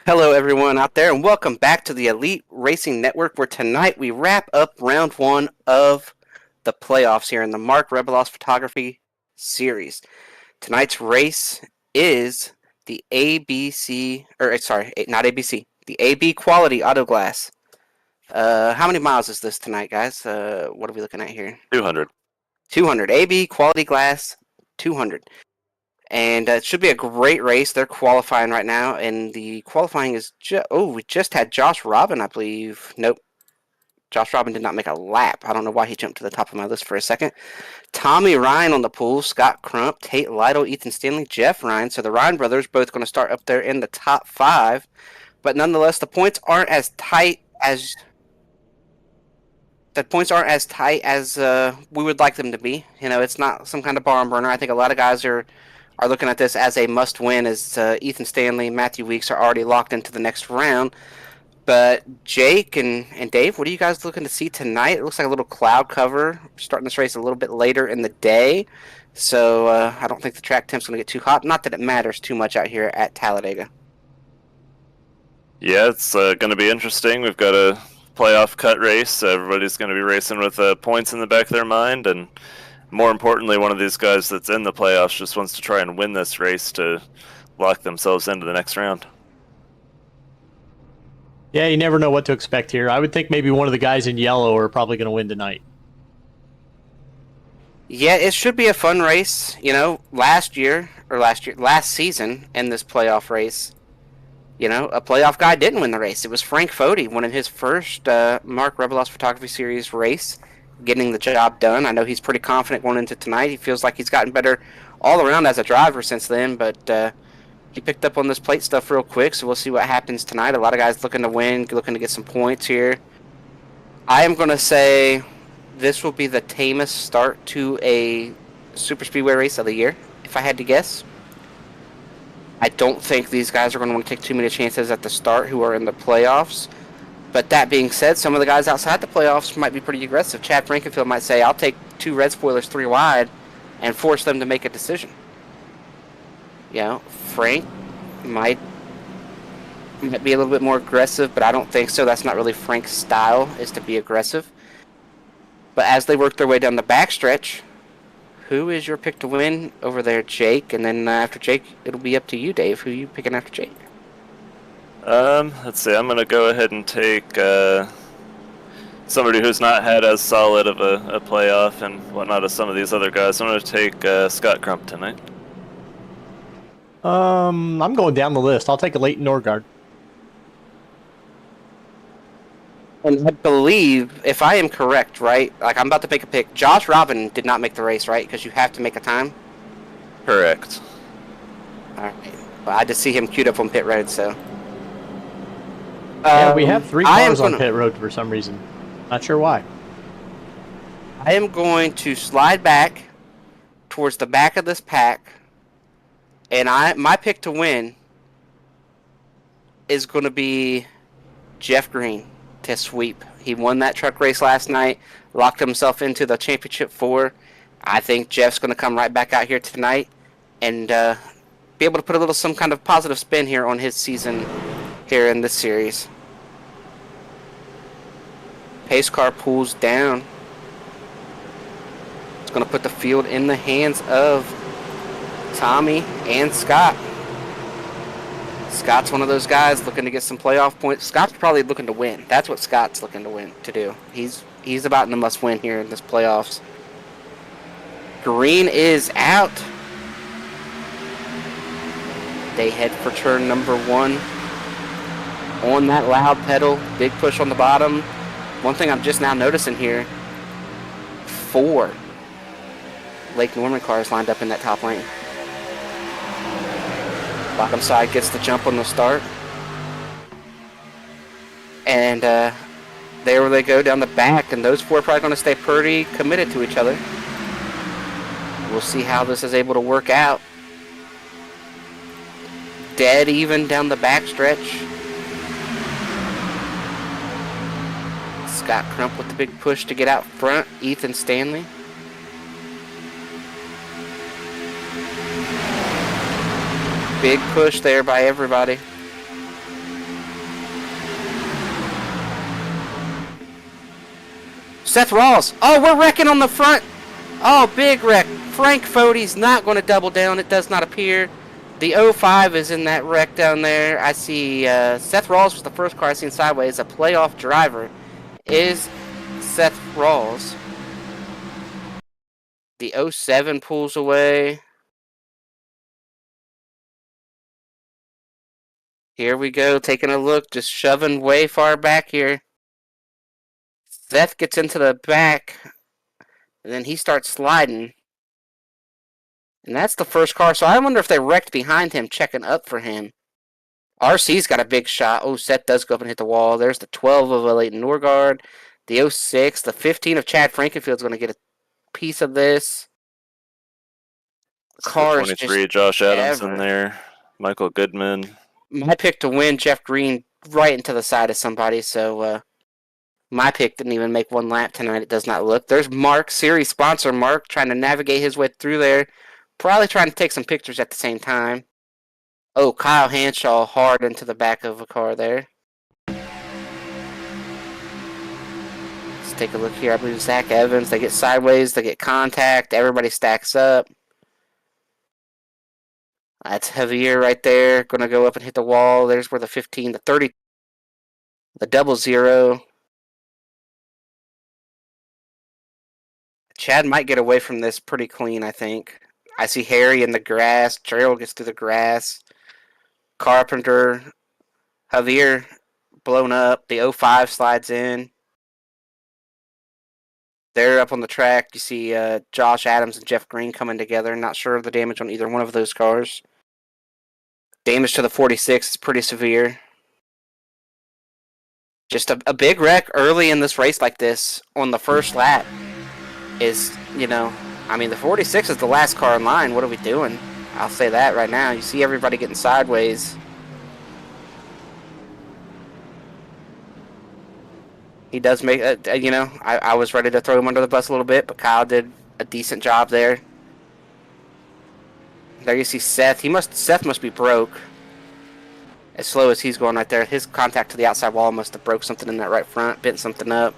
Hello, everyone out there, and welcome back to the Elite Racing Network, where tonight we wrap up round one of the playoffs here in the Rebilas Photography Series. Tonight's race is the ABC, not ABC, the AB Quality Auto Glass. How many miles is this tonight, guys? What are we looking at here? 200. 200. AB Quality Glass 200. And it should be a great race. They're qualifying right now, and the qualifying is we just had Josh Robin, I believe. Nope, Josh Robin did not make a lap. I don't know why he jumped to the top of my list for a second. Tommy Ryan on the pool, Scott Crump, Tate Lytle, Ethan Stanley, Jeff Ryan. So the Ryan brothers both going to start up there in the top five, but nonetheless, the points aren't as tight as we would like them to be. You know, it's not some kind of barn burner. I think a lot of guys are looking at this as a must-win, as Ethan Stanley, Matthew Weeks are already locked into the next round. But Jake and Dave, what are you guys looking to see tonight? It looks like a little cloud cover. We're starting this race a little bit later in the day, so I don't think the track temp's going to get too hot. Not that it matters too much out here at Talladega. Yeah, it's going to be interesting. We've got a playoff cut race. Everybody's going to be racing with points in the back of their mind, and more importantly, one of these guys that's in the playoffs just wants to try and win this race to lock themselves into the next round. Yeah, you never know what to expect here. I would think maybe one of the guys in yellow are probably going to win tonight. Yeah, it should be a fun race. You know, last season in this playoff race, you know, a playoff guy didn't win the race. It was Frank Fody winning his first Rebilas Photography Series race, getting the job done. I know he's pretty confident going into tonight. He feels like he's gotten better all around as a driver since then, but he picked up on this plate stuff real quick, so we'll see what happens tonight. A lot of guys looking to win, looking to get some points here. I am going to say this will be the tamest start to a super speedway race of the year, if I had to guess. I don't think these guys are going to want to take too many chances at the start who are in the playoffs. But that being said, some of the guys outside the playoffs might be pretty aggressive. Chad Frankenfield might say, I'll take 2 red spoilers 3 wide and force them to make a decision. You know, Frank might be a little bit more aggressive, but I don't think so. That's not really Frank's style, is to be aggressive. But as they work their way down the backstretch, who is your pick to win over there, Jake? And then after Jake, it'll be up to you, Dave. Who are you picking after Jake? Let's see. I'm going to go ahead and take somebody who's not had as solid of a playoff and whatnot as some of these other guys. I'm going to take Scott Crump tonight. I'm going down the list. I'll take a Leighton Norgard. And I believe, if I am correct, right, like I'm about to make a pick, Josh Robin did not make the race, right? Because you have to make a time? Correct. All right. Well, I just see him queued up on pit road, so. Yeah, we have 3 cars on pit road for some reason. Not sure why. I am going to slide back towards the back of this pack, and my pick to win is going to be Jeff Green to sweep. He won that truck race last night, locked himself into the championship 4. I think Jeff's going to come right back out here tonight and be able to put some kind of positive spin here on his season here in this series. Pace car pulls down. It's going to put the field in the hands of Tommy and Scott. Scott's one of those guys looking to get some playoff points. Scott's probably looking to win. That's what Scott's looking to do. He's about in the must-win here in this playoffs. Green is out. They head for turn number 1. On that loud pedal, big push on the bottom. One thing I'm just now noticing here, 4 Lake Norman cars lined up in that top lane. Bottom side gets the jump on the start. And there they go down the back, and those 4 are probably going to stay pretty committed to each other. We'll see how this is able to work out. Dead even down the back stretch. Scott Crump with the big push to get out front. Ethan Stanley. Big push there by everybody. Seth Rawls. Oh, we're wrecking on the front. Oh, big wreck. Frank Fode's not going to double down. It does not appear. The 05 is in that wreck down there. I see Seth Rawls was the first car I seen sideways. A playoff driver is Seth Rawls. The 07 pulls away. Here we go, taking a look, just shoving way far back here. Seth gets into the back, and then he starts sliding. And that's the first car, so I wonder if they wrecked behind him, checking up for him. RC's got a big shot. Oh, Seth does go up and hit the wall. There's the 12 of Leighton Norgard. The 06, the 15 of Chad Frankenfield's going to get a piece of this. Cars 23, Josh Adams in there. Michael Goodman. My pick to win, Jeff Green, right into the side of somebody, so my pick didn't even make one lap tonight. It does not look. There's Mark, series sponsor Mark, trying to navigate his way through there. Probably trying to take some pictures at the same time. Oh, Kyle Hanshaw hard into the back of a car there. Let's take a look here. I believe Zach Evans. They get sideways. They get contact. Everybody stacks up. That's Javier right there. Going to go up and hit the wall. There's where the 15, the 30, the 00. Chad might get away from this pretty clean, I think. I see Harry in the grass. Gerald gets through the grass. Carpenter. Javier blown up. The 05 slides in. They're up on the track. You see Josh Adams and Jeff Green coming together. Not sure of the damage on either one of those cars. Damage to the 46 is pretty severe. Just a big wreck early in this race like this on the first lap is, you know, I mean, the 46 is the last car in line. What are we doing? I'll say that right now. You see everybody getting sideways. He does make, you know, I was ready to throw him under the bus a little bit, but Kyle did a decent job there. There you see Seth. Seth must be broke. As slow as he's going right there. His contact to the outside wall must have broke something in that right front, bent something up.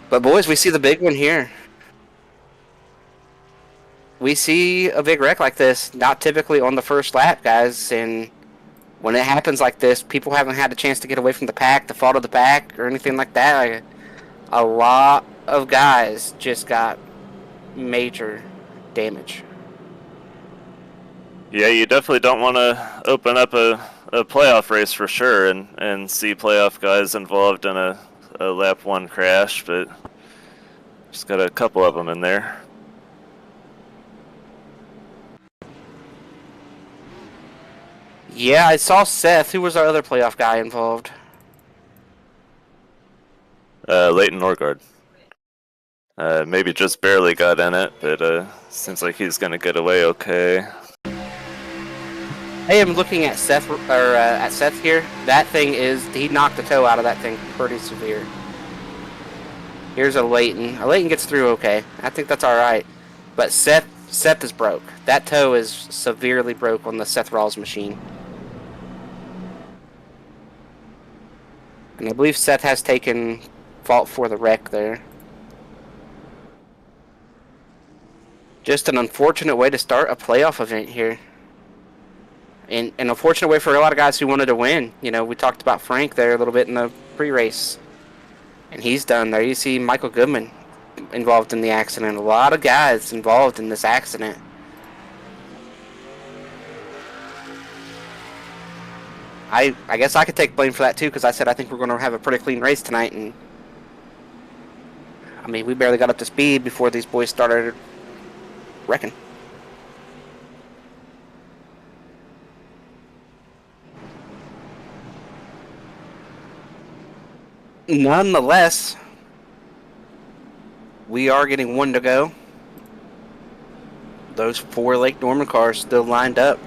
But boys, we see the big one here. We see a big wreck like this, not typically on the first lap, guys. And when it happens like this, people haven't had a chance to get away from the pack, to fall to the back, or anything like that. Like, a lot of guys just got major damage. Yeah, you definitely don't want to open up a playoff race for sure and see playoff guys involved in a lap 1 crash, but just got a couple of them in there. Yeah, I saw Seth. Who was our other playoff guy involved? Leighton Norgard. Maybe just barely got in it, but seems like he's going to get away okay. Hey, I'm looking at Seth, at Seth here. That thing he knocked the toe out of that thing pretty severe. Here's a Leighton. A Leighton gets through okay. I think that's alright. But Seth is broke. That toe is severely broke on the Seth Rawls machine. And I believe Seth has taken fault for the wreck there. Just an unfortunate way to start a playoff event here. And an unfortunate way for a lot of guys who wanted to win. You know, we talked about Frank there a little bit in the pre-race. And he's done. There you see Michael Goodman involved in the accident. A lot of guys involved in this accident. I guess I could take blame for that too, because I said I think we're going to have a pretty clean race tonight. And I mean, we barely got up to speed before these boys started wrecking. Nonetheless, we are getting 1 to go. Those 4 Lake Norman cars still lined up.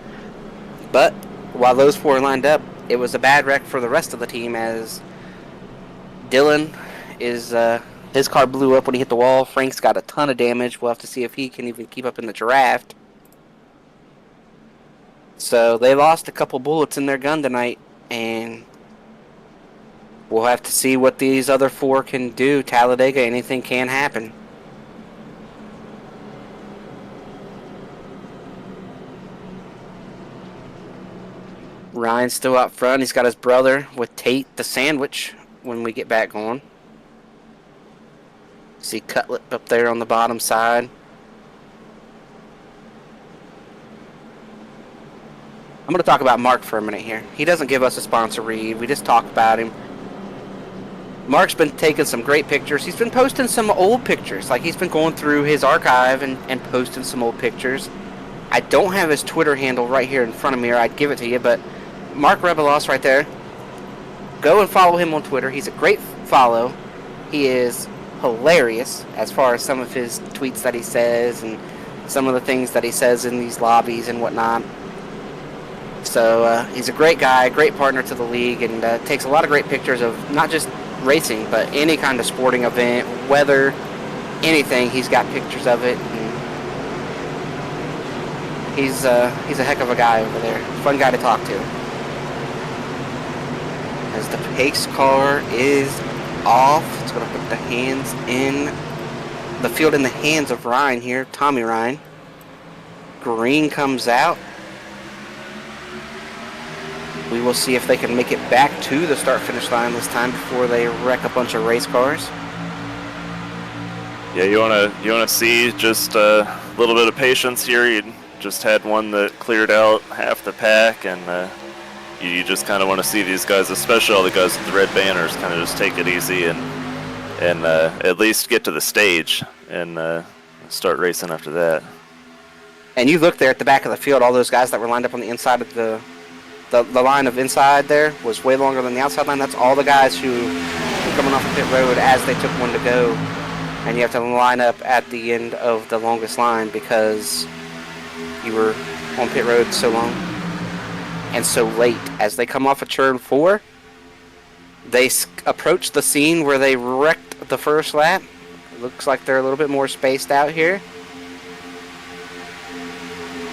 But while those 4 lined up, it was a bad wreck for the rest of the team, as Dylan is his car blew up when he hit the wall. Frank's got a ton of damage. We'll have to see if he can even keep up in the draft. So they lost a couple bullets in their gun tonight, and We'll have to see what these other four can do. Talladega, anything can happen. Ryan's still out front. He's got his brother with Tate the sandwich when we get back going. See Cutlet up there on the bottom side. I'm going to talk about Mark for a minute here. He doesn't give us a sponsor read. We just talk about him. Mark's been taking some great pictures. He's been posting some old pictures. Like, he's been going through his archive and posting some old pictures. I don't have his Twitter handle right here in front of me, or I'd give it to you, but Mark Rebilas right there. Go and follow him on Twitter. He's a great follow. He is hilarious as far as some of his tweets that he says and some of the things that he says in these lobbies and whatnot. So he's a great guy, great partner to the league, and takes a lot of great pictures of not just racing, but any kind of sporting event, weather, anything. He's got pictures of it. And he's a heck of a guy over there. Fun guy to talk to. As the pace car is off, it's going to put the hands in the field in the hands of Ryan here, Tommy Ryan. Green comes out. We will see if they can make it back to the start-finish line this time before they wreck a bunch of race cars. Yeah, you wanna see just a little bit of patience here. You just had one that cleared out half the pack, and you just kind of want to see these guys, especially all the guys with the red banners, kind of just take it easy and at least get to the stage and start racing after that. And you look there at the back of the field, all those guys that were lined up on the inside of the line of inside there was way longer than the outside line. That's all the guys who were coming off the pit road as they took one to go. And you have to line up at the end of the longest line because you were on pit road so long and so late. As they come off of turn 4, they approach the scene where they wrecked the first lap. It looks like they're a little bit more spaced out here.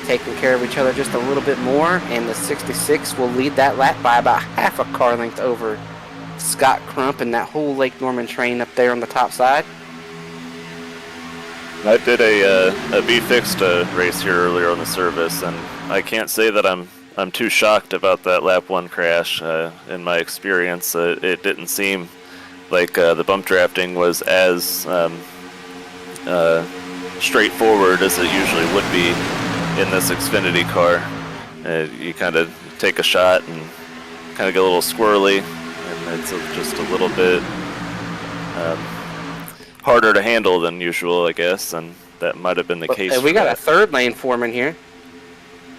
Taking care of each other just a little bit more, and the 66 will lead that lap by about half a car length over Scott Crump and that whole Lake Norman train up there on the top side. I did a B-Fixed race here earlier on the service, and I can't say that I'm too shocked about that lap 1 crash. In my experience, it didn't seem like the bump drafting was as straightforward as it usually would be in this Xfinity car. You kind of take a shot and kind of get a little squirrely, and it's just a little bit harder to handle than usual, I guess, and that might have been the case. And we got a third lane foreman here.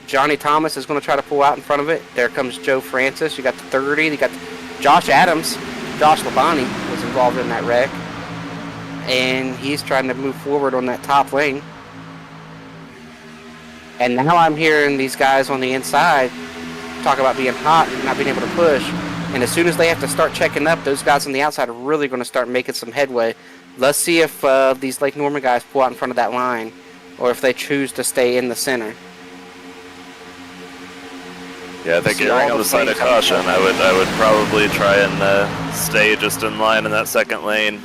Johnny Thomas is going to try to pull out in front of it. There comes Joe Francis. You got the 30. You got Josh Adams. Josh Labonte was involved in that wreck, and he's trying to move forward on that top lane. And now I'm hearing these guys on the inside talk about being hot and not being able to push. And as soon as they have to start checking up, those guys on the outside are really going to start making some headway. Let's see if these Lake Norman guys pull out in front of that line, or if they choose to stay in the center. Yeah, I think erring on the side of caution. I would probably try and stay just in line in that second lane.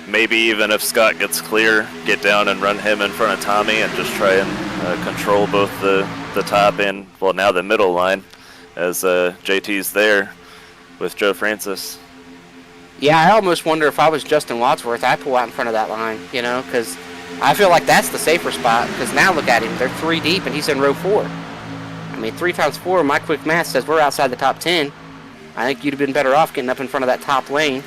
Maybe even if Scott gets clear, get down and run him in front of Tommy and just try and control both the top and, well, now the middle line as JT's there with Joe Francis. Yeah, I almost wonder if I was Justin Wadsworth, I'd pull out in front of that line, you know, because I feel like that's the safer spot. Because now look at him, they're 3 deep and he's in row 4. I mean, 3 times 4, my quick math says we're outside the top 10. I think you'd have been better off getting up in front of that top lane.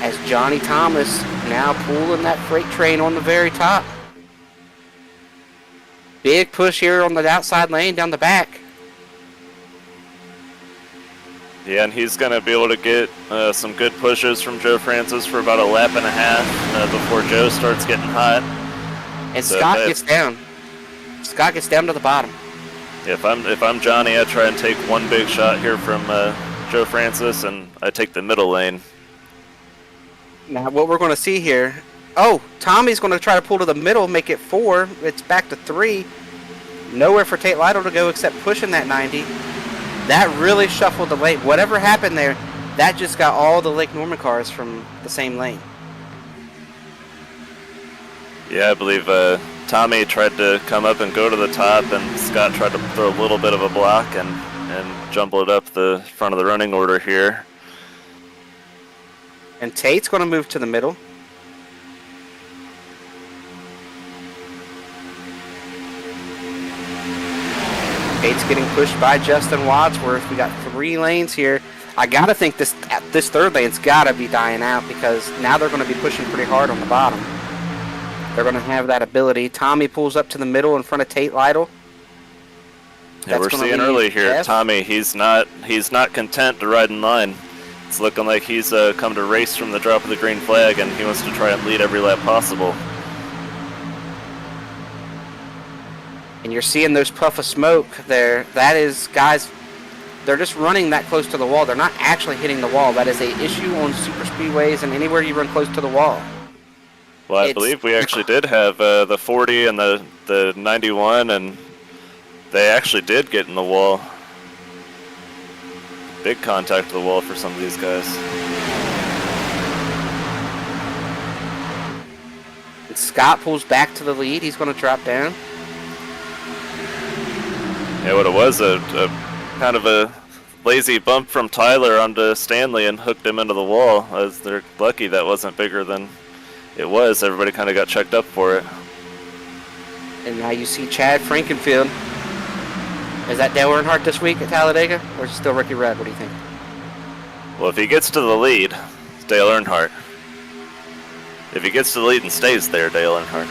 As Johnny Thomas now pulling that freight train on the very top. Big push here on the outside lane down the back. Yeah, and he's going to be able to get some good pushes from Joe Francis for about a lap and a half before Joe starts getting hot. And so Scott gets down. Scott gets down to the bottom. If I'm Johnny, I try and take one big shot here from Joe Francis, and I take the middle lane. Now what we're going to see here, oh, Tommy's going to try to pull to the middle, make it 4. It's back to 3. Nowhere for Tate Lytle to go except pushing that 90. That really shuffled the lane. Whatever happened there, that just got all the Lake Norman cars from the same lane. Yeah, I believe Tommy tried to come up and go to the top, and Scott tried to throw a little bit of a block and jumble it up the front of the running order here. And Tate's going to move to the middle. Tate's getting pushed by Justin Wadsworth. We got 3 lanes here. I got to think this third lane's got to be dying out because now they're going to be pushing pretty hard on the bottom. They're going to have that ability. Tommy pulls up to the middle in front of Tate Lytle. Yeah, we're seeing early here, Jeff. Tommy, he's not content to ride in line. It's looking like he's come to race from the drop of the green flag, and he wants to try and lead every lap possible. And you're seeing those puff of smoke there. That is, guys, they're just running that close to the wall. They're not actually hitting the wall. That is an issue on super speedways and anywhere you run close to the wall. Well, I believe we actually did have the 40 and the 91, and they actually did get in the wall. Big contact to the wall for some of these guys. And Scott pulls back to the lead. He's going to drop down. Yeah, what it was, a kind of a lazy bump from Tyler onto Stanley and hooked him into the wall. As they're lucky that wasn't bigger than it was. Everybody kind of got checked up for it. And now you see Chad Frankenfield. Is that Dale Earnhardt this week at Talladega, or is it still Ricky Rudd? What do you think? Well, if he gets to the lead, it's Dale Earnhardt. If he gets to the lead and stays there, Dale Earnhardt.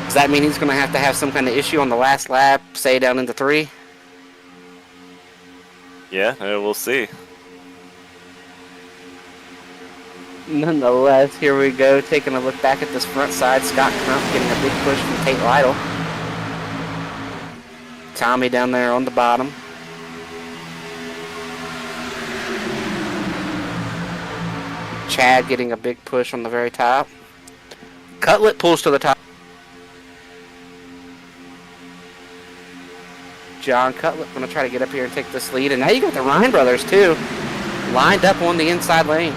Does that mean he's going to have some kind of issue on the last lap, say down into 3? Yeah, we'll see. Nonetheless, here we go, taking a look back at this front side. Scott Crump getting a big push from Tate Lytle. Tommy down there on the bottom. Chad getting a big push on the very top. Cutlet pulls to the top. John Cutlet going to try to get up here and take this lead. And now you got the Ryan brothers, too, lined up on the inside lane.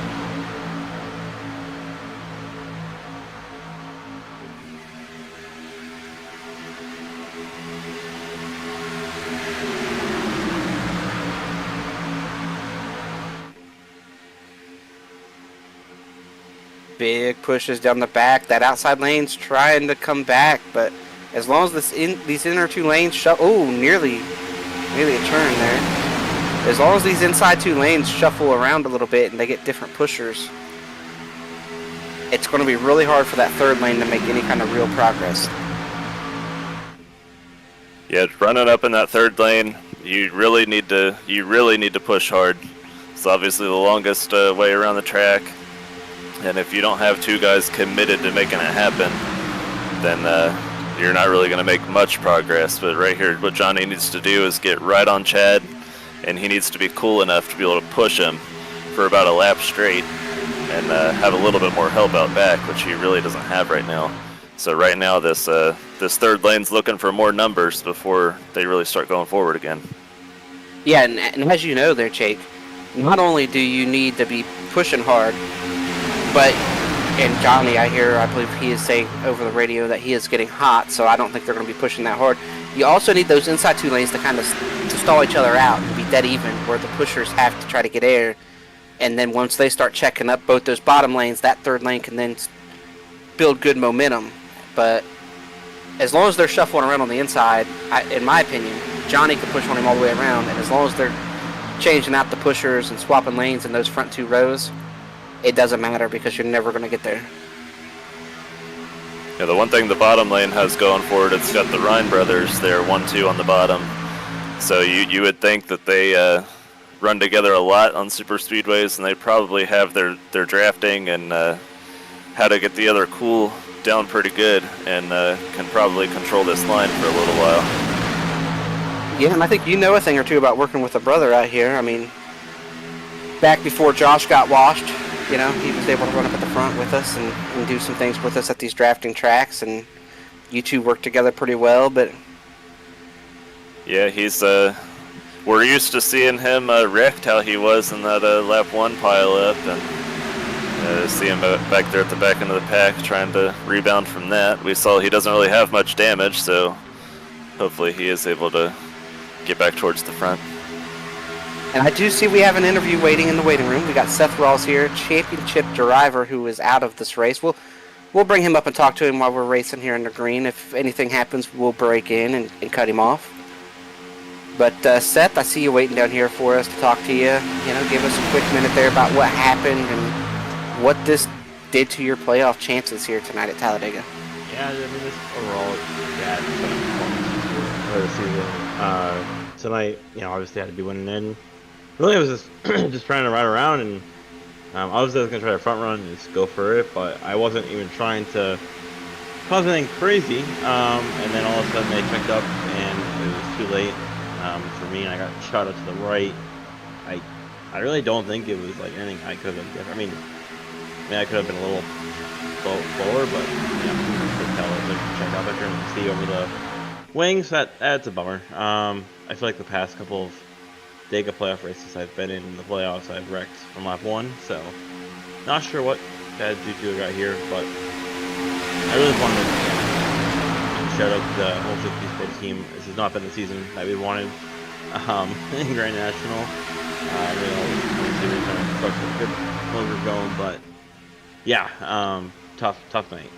Big pushes down the back. That outside lane's trying to come back, but as long as these inner 2 lanes nearly a turn there. As long as these inside 2 lanes shuffle around a little bit and they get different pushers, it's going to be really hard for that third lane to make any kind of real progress. Yeah, running up in that third lane, you really need to push hard. It's obviously the longest way around the track. And if you don't have 2 guys committed to making it happen, then you're not really going to make much progress. But right here, what Johnny needs to do is get right on Chad, and he needs to be cool enough to be able to push him for about a lap straight and have a little bit more help out back, which he really doesn't have right now. So right now, this third lane's looking for more numbers before they really start going forward again. Yeah, and as you know there, Jake, not only do you need to be pushing hard, but, and Johnny, I believe he is saying over the radio that he is getting hot, so I don't think they're going to be pushing that hard. You also need those inside 2 lanes to kind of to stall each other out and be dead even, where the pushers have to try to get air. And then once they start checking up both those bottom lanes, that third lane can then build good momentum. But as long as they're shuffling around on the inside, in my opinion, Johnny can push on him all the way around. And as long as they're changing out the pushers and swapping lanes in those front 2 rows, it doesn't matter because you're never going to get there. Yeah, the one thing the bottom lane has going for it, it's got the Ryan brothers there, 1-2 on the bottom. So you would think that they run together a lot on super speedways, and they probably have their drafting and how to get the other cool down pretty good, and can probably control this line for a little while. Yeah, and I think you know a thing or two about working with a brother out here. I mean, back before Josh got washed, you know, he was able to run up at the front with us and do some things with us at these drafting tracks, and you two work together pretty well. But yeah, he's we're used to seeing him wrecked how he was in that lap 1 pileup, and see him back there at the back end of the pack trying to rebound from that. We saw he doesn't really have much damage, so hopefully he is able to get back towards the front. And I do see we have an interview waiting in the waiting room. We got Seth Rawls here, championship driver who is out of this race. We'll bring him up and talk to him while we're racing here in the green. If anything happens, we'll break in and cut him off. But Seth, I see you waiting down here for us to talk to you. You know, give us a quick minute there about what happened and what this did to your playoff chances here tonight at Talladega. Yeah, I mean, this overall bad performance for the season. Tonight, you know, obviously I had to be winning in. Really, I was just trying to ride around, and I was just going to try to front run and just go for it, but I wasn't even trying to cause anything crazy. And then all of a sudden they picked up, and it was too late for me, and I got shot up to the right. I really don't think it was like anything I could have done different. I mean, I could have been a little slower, but you know, you can tell it. Check out there and see over the wings. That's a bummer. I feel like the past couple of Talladega playoff races I've been in the playoffs, I've wrecked from lap 1, so not sure what bad juju I got here, but I really wanted to shout out to the whole 50 Sport team. This has not been the season that we wanted in Grand National. Really trying to start some good closure going, but yeah, tough night.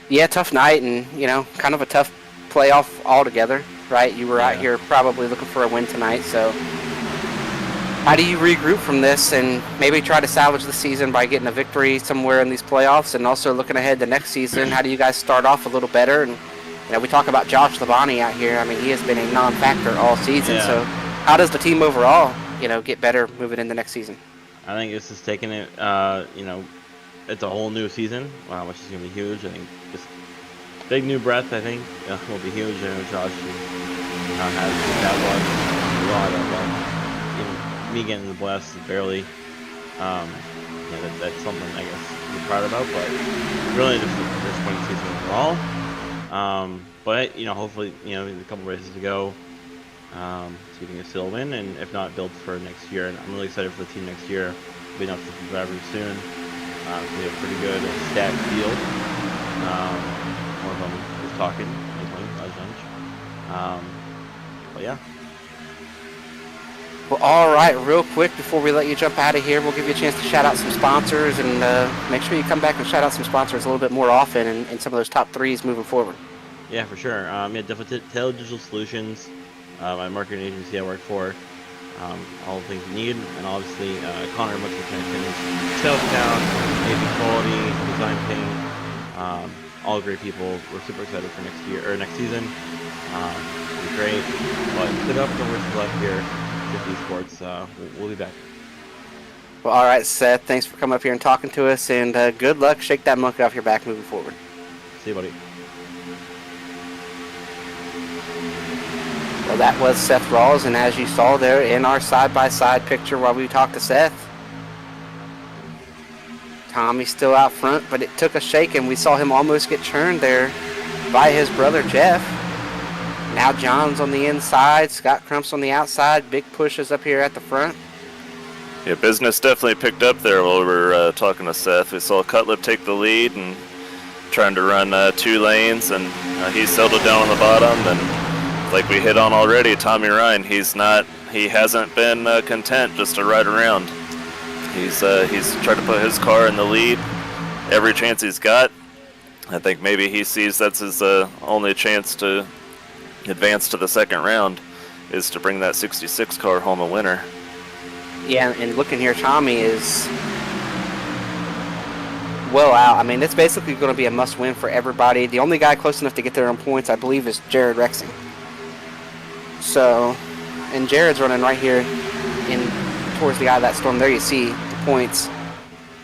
Yeah, tough night, and you know, kind of a tough playoff altogether, right? You were out here probably looking for a win tonight, so how do you regroup from this and maybe try to salvage the season by getting a victory somewhere in these playoffs, and also looking ahead to next season? How do you guys start off a little better? And you know, we talk about Josh Labonte out here. I mean, he has been a non-factor all season, so how does the team overall, you know, get better moving into next season? I think this is taking it, you know, it's a whole new season, which is going to be huge. I think just big new breath, I think, will be huge. I know Josh has that one. Even me getting the blast is barely, you know, that's something I guess to be proud about, but really just a disappointing season overall. But, you know, hopefully, you know, a couple races to go, so we can still win, and if not, build for next year. And I'm really excited for the team next year. We'll be enough to drivers soon. We have a pretty good stacked field. One of them is talking, but yeah. Well, all right, real quick before we let you jump out of here, we'll give you a chance to shout out some sponsors, and make sure you come back and shout out some sponsors a little bit more often in some of those top threes moving forward. Yeah, for sure. Yeah, definitely Taylor Digital Solutions, my marketing agency I work for. All the things you need, and obviously Connor Much Connections, Salesdown, AV Quality, Design Paint, all great people. We're super excited for next year or next season. It'll be great. But sit up for what's left here. 50 Sports. We'll be back. Well, all right, Seth. Thanks for coming up here and talking to us, and good luck. Shake that monkey off your back moving forward. See you, buddy. Well, that was Seth Rawls, and as you saw there in our side-by-side picture while we talked to Seth, Tommy's still out front, but it took a shake, and we saw him almost get churned there by his brother Jeff. Now John's on the inside, Scott Crump's on the outside, big pushes up here at the front. Yeah, business definitely picked up there while we were talking to Seth. We saw Cutlip take the lead and trying to run 2 lanes, and he settled down on the bottom. And like we hit on already, Tommy Ryan, he hasn't been content just to ride around. He's tried to put his car in the lead every chance he's got. I think maybe he sees that's his only chance to advance to the second round, is to bring that 66 car home a winner. Yeah, and looking here, Tommy is well out. I mean, it's basically going to be a must-win for everybody. The only guy close enough to get their own points, I believe, is Jared Rexing. So, and Jared's running right here in towards the eye of that storm. There you see the points.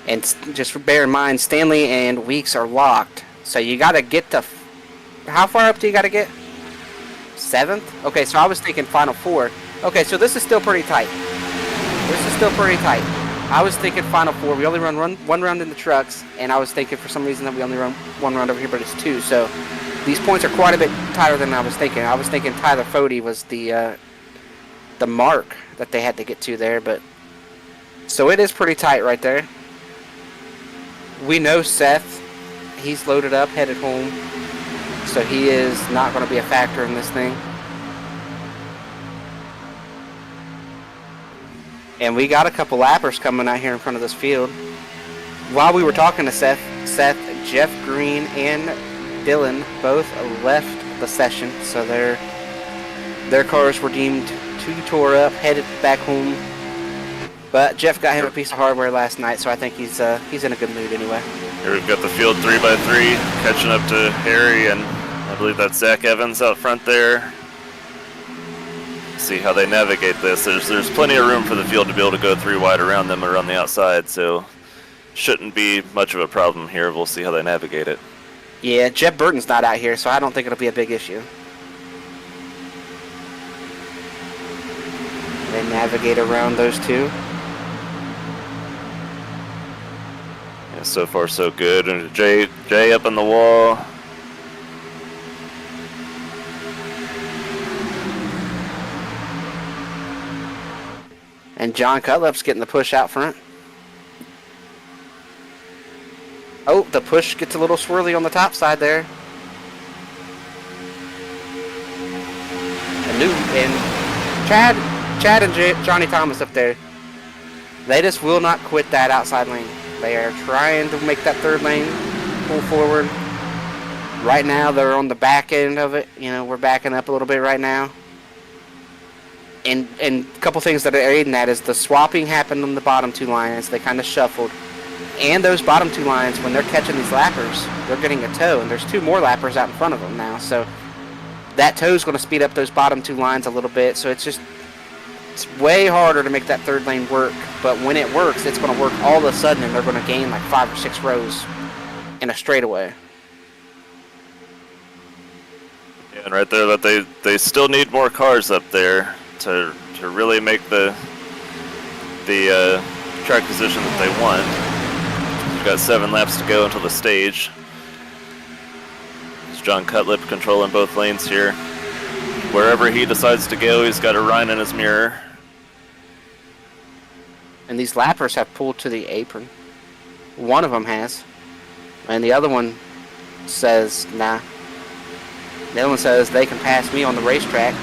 And just bear in mind, Stanley and Weeks are locked. So you got to get to... How far up do you got to get? 7th? Okay, so I was thinking Final 4. Okay, so this is still pretty tight. I was thinking Final 4. We only run one round in the trucks, and I was thinking for some reason that we only run one round over here, but it's 2. So these points are quite a bit tighter than I was thinking. I was thinking Tyler Fode was the the mark that they had to get to there, but so it is pretty tight right there. We know Seth, he's loaded up, headed home, so he is not going to be a factor in this thing. And we got a couple lappers coming out here in front of this field. While we were talking to Seth, Jeff Green and Dylan both left the session, so their cars were deemed too tore up, headed back home. But Jeff got him a piece of hardware last night, so I think he's in a good mood anyway. Here we've got the field 3x3 catching up to Harry, and I believe that's Zach Evans out front there. See how they navigate this. There's plenty of room for the field to be able to go 3 wide around them or on the outside, so shouldn't be much of a problem here. We'll see how they navigate it. Yeah, Jeff Burton's not out here, so I don't think it'll be a big issue. They navigate around those two. Yeah, so far so good. And Jay up on the wall. And John Cutlip's getting the push out front. Oh, the push gets a little swirly on the top side there. And Chad and Johnny Thomas up there, they just will not quit that outside lane. They are trying to make that third lane pull forward. Right now, they're on the back end of it. You know, we're backing up a little bit right now. And a couple things that are aiding that is the swapping happened on the bottom 2 lines. They kind of shuffled. And those bottom 2 lines, when they're catching these lappers, they're getting a tow. And there's 2 more lappers out in front of them now. So that tow is going to speed up those bottom 2 lines a little bit. So it's way harder to make that third lane work. But when it works, it's going to work all of a sudden, and they're going to gain like 5 or 6 rows in a straightaway. Yeah, and right there, that they still need more cars up there to really make the track position that they want. We've got 7 laps to go until the stage. It's John Cutlip controlling both lanes here. Wherever he decides to go, he's got a Ryan in his mirror. And these lappers have pulled to the apron. One of them has. And the other one says, nah. The other one says they can pass me on the racetrack.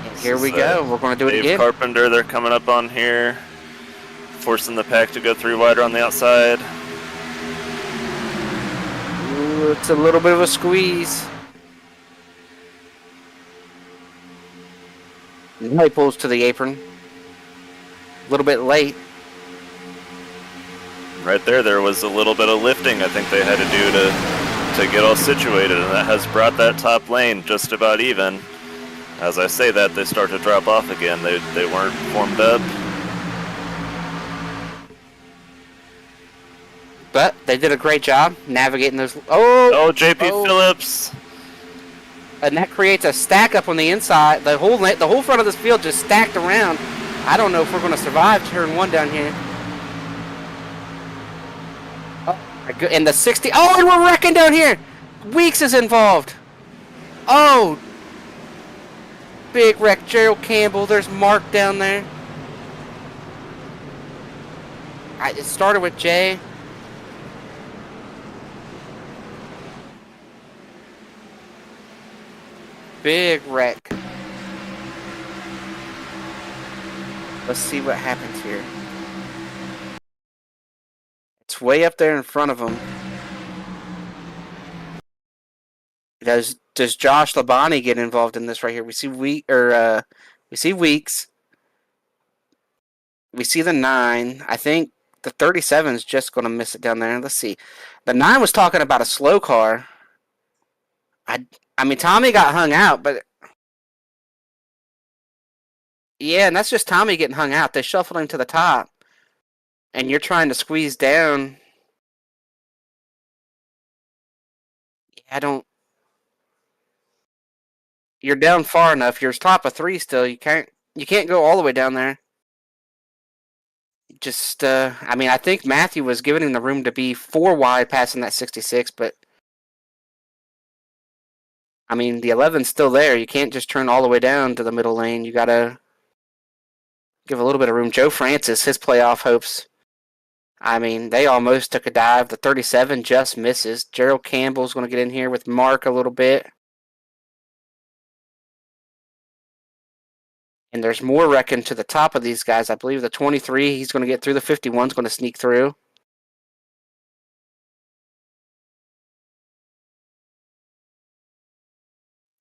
And here we go. We're going to do it Dave again. Carpenter, they're coming up on here. Forcing the pack to go 3 wider on the outside. Ooh, it's a little bit of a squeeze. Now he pulls to the apron. A little bit late. Right there was a little bit of lifting I think they had to do to get all situated, and that has brought that top lane just about even. As I say that, they start to drop off again. They weren't formed up. But they did a great job navigating those. Oh, JP Phillips. And that creates a stack up on the inside. The whole front of this field just stacked around. I don't know if we're going to survive turn 1 down here. Oh, and the 60. Oh, and we're wrecking down here. Weeks is involved. Oh, big wreck. Gerald Campbell. There's Mark down there. It started with Jay. Big wreck. Let's see what happens here. It's way up there in front of him. Does Josh Labonte get involved in this right here? We see Weeks. We see the 9. I think the 37 is just going to miss it down there. Let's see. The 9 was talking about a slow car. I mean, Tommy got hung out, but yeah, and that's just Tommy getting hung out. They shuffled him to the top, and you're trying to squeeze down. You're down far enough. You're top of 3 still. You can't go all the way down there. Just, I mean, I think Matthew was giving him the room to be 4 wide passing that 66, but I mean, the 11's still there. You can't just turn all the way down to the middle lane. You got to give a little bit of room. Joe Francis, his playoff hopes. I mean, they almost took a dive. The 37 just misses. Gerald Campbell's going to get in here with Mark a little bit. And there's more reckon to the top of these guys. I believe the 23, he's going to get through. The 51's going to sneak through.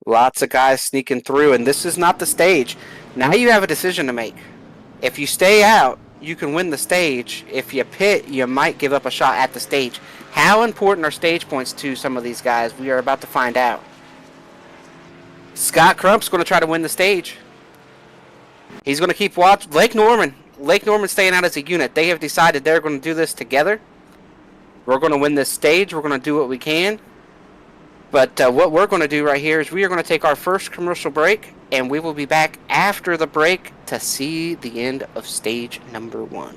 Lots of guys sneaking through, and this is not the stage. Now you have a decision to make. If you stay out, you can win the stage. If you pit, you might give up a shot at the stage. How important are stage points to some of these guys? We are about to find out. Scott Crump's going to try to win the stage. He's going to keep watch. Lake Norman staying out as a unit. They have decided they're going to do this together. We're going to win this stage. We're going to do what we can. But what we're going to do right here is we are going to take our first commercial break, and we will be back after the break to see the end of stage number 1.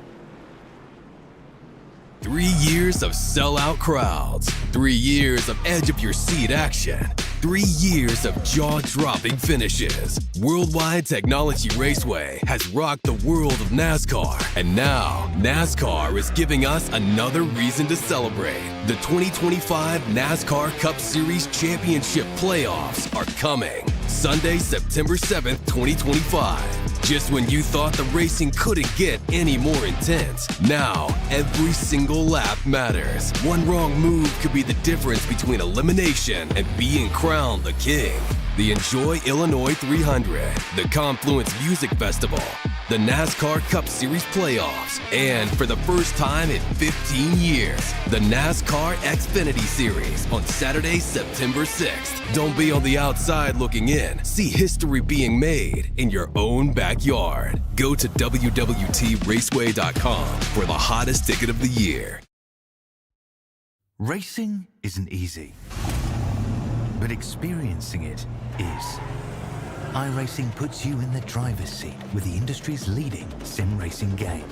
3 years of sellout crowds, 3 years of edge-of-your-seat action, 3 years of jaw-dropping finishes. Worldwide Technology Raceway has rocked the world of NASCAR, and now NASCAR is giving us another reason to celebrate. The 2025 NASCAR Cup Series Championship Playoffs are coming. Sunday, September 7th, 2025. Just when you thought the racing couldn't get any more intense, now every single lap matters. One wrong move could be the difference between elimination and being crowned the king. The Enjoy Illinois 300, the Confluence Music Festival, the NASCAR Cup Series Playoffs, and for the first time in 15 years, the NASCAR Xfinity Series on Saturday, September 6th. Don't be on the outside looking in. See history being made in your own backyard. Go to www.raceway.com for the hottest ticket of the year. Racing isn't easy, but experiencing it is. iRacing puts you in the driver's seat with the industry's leading sim racing game.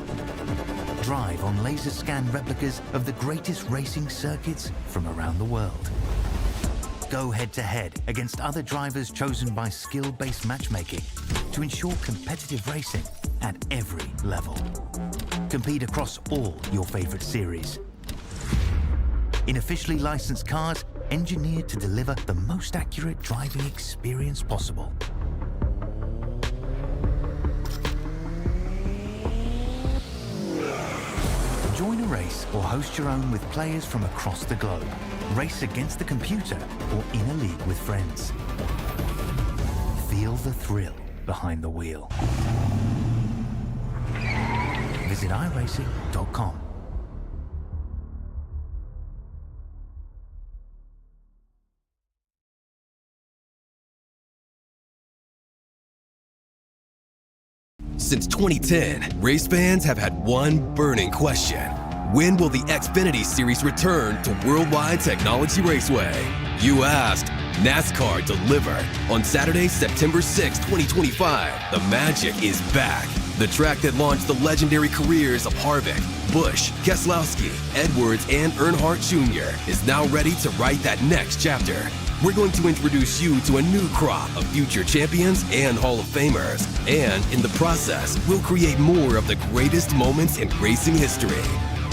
Drive on laser scan replicas of the greatest racing circuits from around the world. Go head-to-head against other drivers chosen by skill-based matchmaking to ensure competitive racing at every level. Compete across all your favorite series. In officially licensed cars, engineered to deliver the most accurate driving experience possible. Join a race or host your own with players from across the globe. Race against the computer or in a league with friends. Feel the thrill behind the wheel. Visit iRacing.com. Since 2010, race fans have had one burning question. When will the Xfinity Series return to Worldwide Technology Raceway? You asked, NASCAR delivered. On Saturday, September 6, 2025, the magic is back. The track that launched the legendary careers of Harvick, Busch, Keselowski, Edwards, and Earnhardt Jr. is now ready to write that next chapter. We're going to introduce you to a new crop of future champions and Hall of Famers. And in the process, we'll create more of the greatest moments in racing history.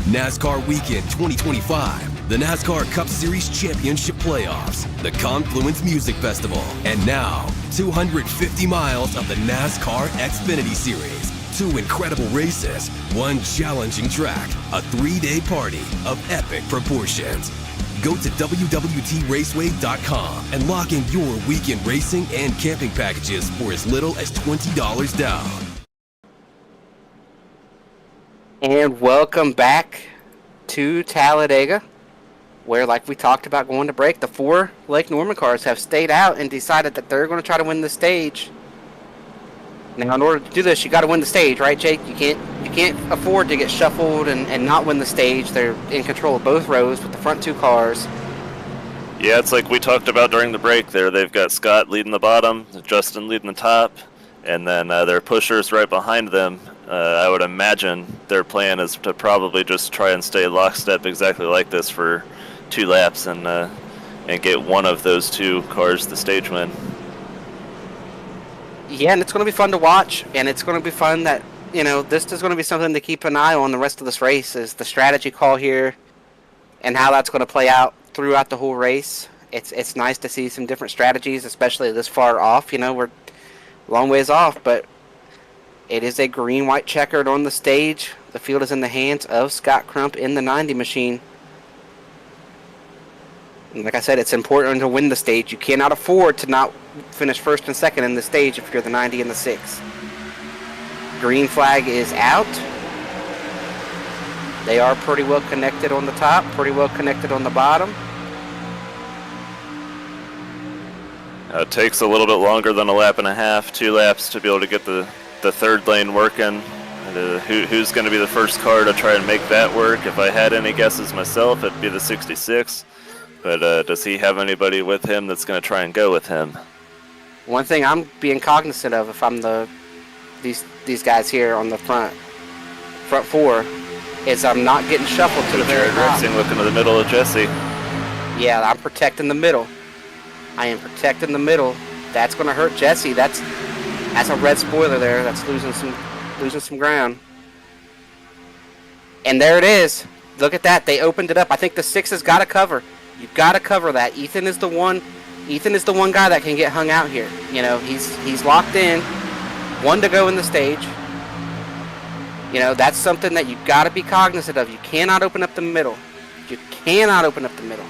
NASCAR Weekend 2025, the NASCAR Cup Series Championship Playoffs, the Confluence Music Festival, and now 250 miles of the NASCAR Xfinity Series. 2 incredible races, 1 challenging track, a 3-day party of epic proportions. Go to www.raceway.com and lock in your weekend racing and camping packages for as little as $20 down. And welcome back to Talladega, where, like we talked about going to break, the 4 Lake Norman cars have stayed out and decided that they're going to try to win the stage. Now, in order to do this, you got to win the stage, right, Jake? You can't afford to get shuffled and not win the stage. They're in control of both rows with the front 2 cars. Yeah, it's like we talked about during the break there. They've got Scott leading the bottom, Justin leading the top, and then their pushers right behind them. I would imagine their plan is to probably just try and stay lockstep exactly like this for 2 laps and and get one of those two cars the stage win. Yeah, and it's going to be fun to watch, and it's going to be fun that, this is going to be something to keep an eye on the rest of this race, is the strategy call here and how that's going to play out throughout the whole race. It's nice to see some different strategies, especially this far off. We're a long ways off, but it is a green-white checkered on the stage. The field is in the hands of Scott Crump in the 90 machine. And like I said, it's important to win the stage. You cannot afford to not finish first and second in the stage if you're the 90 and the 6. Green flag is out. They are pretty well connected on the top, pretty well connected on the bottom. It takes a little bit longer than a lap and a half, 2 laps, to be able to get the third lane working. Who's going to be the first car to try and make that work? If I had any guesses myself, it'd be the 66. But does he have anybody with him that's going to try and go with him? One thing I'm being cognizant of, if I'm these guys here on the front 4, is I'm not getting shuffled to the very top. Looking to the middle of Jesse. Yeah, I'm protecting the middle. I am protecting the middle. That's going to hurt Jesse. That's a red spoiler there. That's losing some ground. And there it is. Look at that. They opened it up. I think the 6 has got to cover. You've got to cover that. Ethan is the one guy that can get hung out here. He's locked in. 1 to go in the stage. That's something that you've got to be cognizant of. You cannot open up the middle. You cannot open up the middle.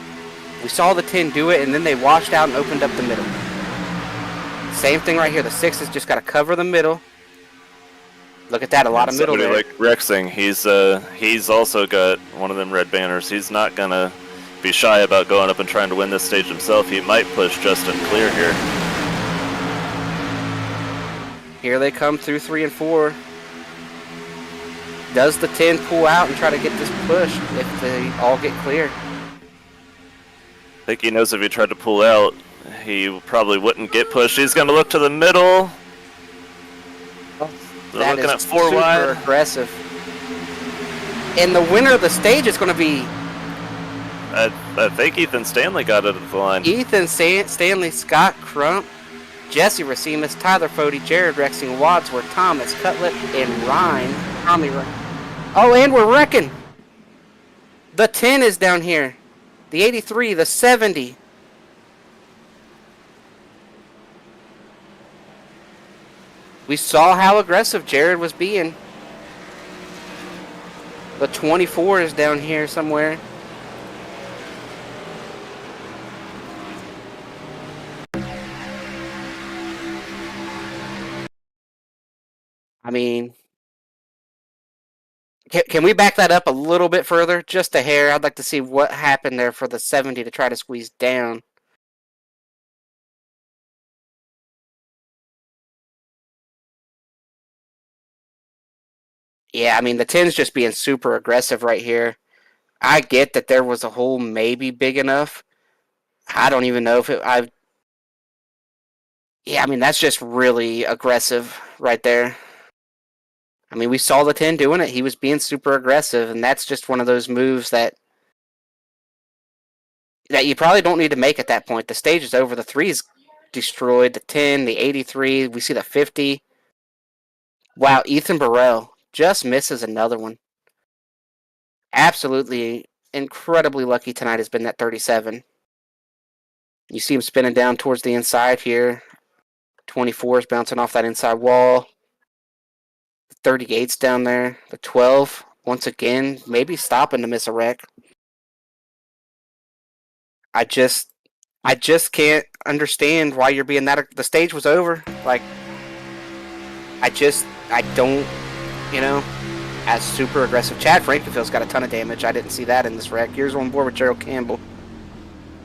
We saw the 10 do it, and then they washed out and opened up the middle. Same thing right here. The 6 has just got to cover the middle. Look at that, a lot of middle there. Like Rexing, he's also got one of them red banners. He's not going to be shy about going up and trying to win this stage himself. He might push Justin clear here. Here they come through 3 and 4. Does the 10 pull out and try to get this pushed if they all get clear? I think he knows if he tried to pull out, he probably wouldn't get pushed. He's going to look to the middle. They're looking at 4 wide. Super aggressive. And the winner of the stage is going to be... I think Ethan Stanley got it at the line. Ethan Stanley, Scott Crump, Jesse Racimus, Tyler Fody, Jared Rexing, Wadsworth, Thomas, Cutlet, and Tommy Ryan. Oh, and we're wrecking. The 10 is down here. The 83, the 70. We saw how aggressive Jared was being. The 24 is down here somewhere. I mean, can we back that up a little bit further? Just a hair. I'd like to see what happened there for the 70 to try to squeeze down. Yeah, I mean, the 10's just being super aggressive right here. I get that there was a hole maybe big enough. I don't even know if yeah, I mean, that's just really aggressive right there. I mean, we saw the 10 doing it. He was being super aggressive, and that's just one of those moves that you probably don't need to make at that point. The stage is over. The 3 is destroyed. The 10, the 83. We see the 50. Wow, Ethan Burrell just misses another one. Absolutely incredibly lucky tonight has been that 37. You see him spinning down towards the inside here. 24 is bouncing off that inside wall. 38's down there. The 12, once again, maybe stopping to miss a wreck. I just can't understand why you're being that. The stage was over. Like, I don't, as super aggressive. Chad Frankenfield's got a ton of damage. I didn't see that in this wreck. Here's on board with Gerald Campbell.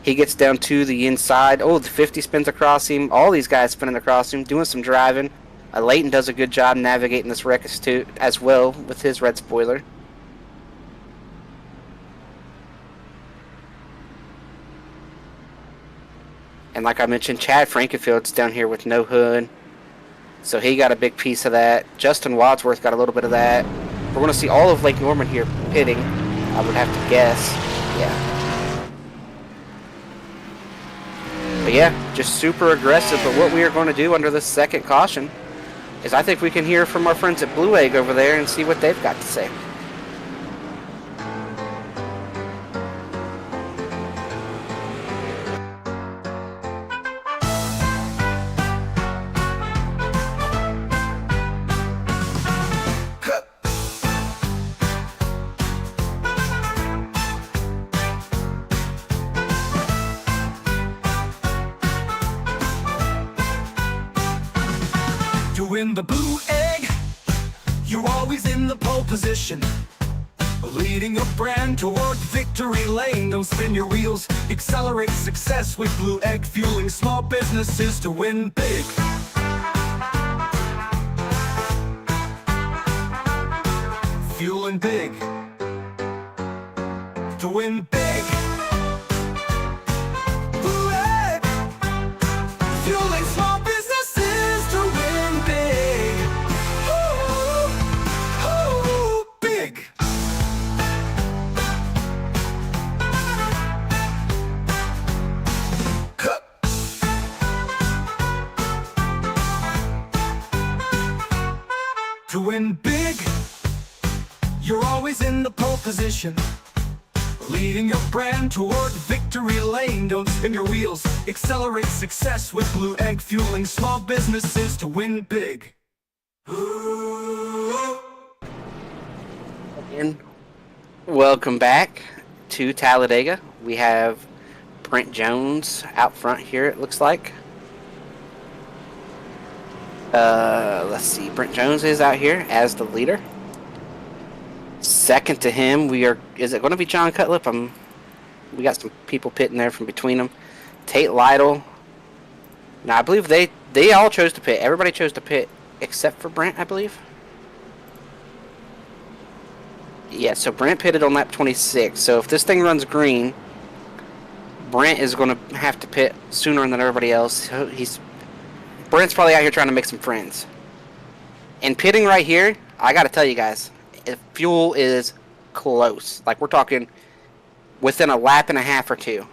He gets down to the inside. Oh, the 50 spins across him. All these guys spinning across him, doing some driving. Leighton does a good job navigating this wreck as well with his red spoiler. And like I mentioned, Chad Frankenfield's down here with no hood. So he got a big piece of that. Justin Wadsworth got a little bit of that. We're going to see all of Lake Norman here pitting, I would have to guess. Yeah. But yeah, just super aggressive. But what we are going to do under this second caution is I think we can hear from our friends at Blue Egg over there and see what they've got to say. To win the Blue Egg, you're always in the pole position, leading your brand toward victory lane. Don't spin your wheels, accelerate success with Blue Egg, fueling small businesses to win big. Fueling big to win big. Blue Egg, fueling small businesses to win big. Ooh, ooh, big. To win big, you're always in the pole position, leading your brand toward victory lane. Don't spin your wheels, accelerate success with Blue Egg, fueling small businesses to win big. And welcome back to Talladega. We have Brent Jones out front here, it looks like. Let's see. Brent Jones is out here as the leader. Second to him, is it going to be John Cutlip? We got some people pitting there from between them. Tate Lytle. Now, I believe they all chose to pit. Everybody chose to pit except for Brent, I believe. Yeah, so Brent pitted on lap 26. So if this thing runs green, Brent is going to have to pit sooner than everybody else. Brent's probably out here trying to make some friends. And pitting right here, I got to tell you guys, fuel is close. Like, we're talking within a lap and a half or two.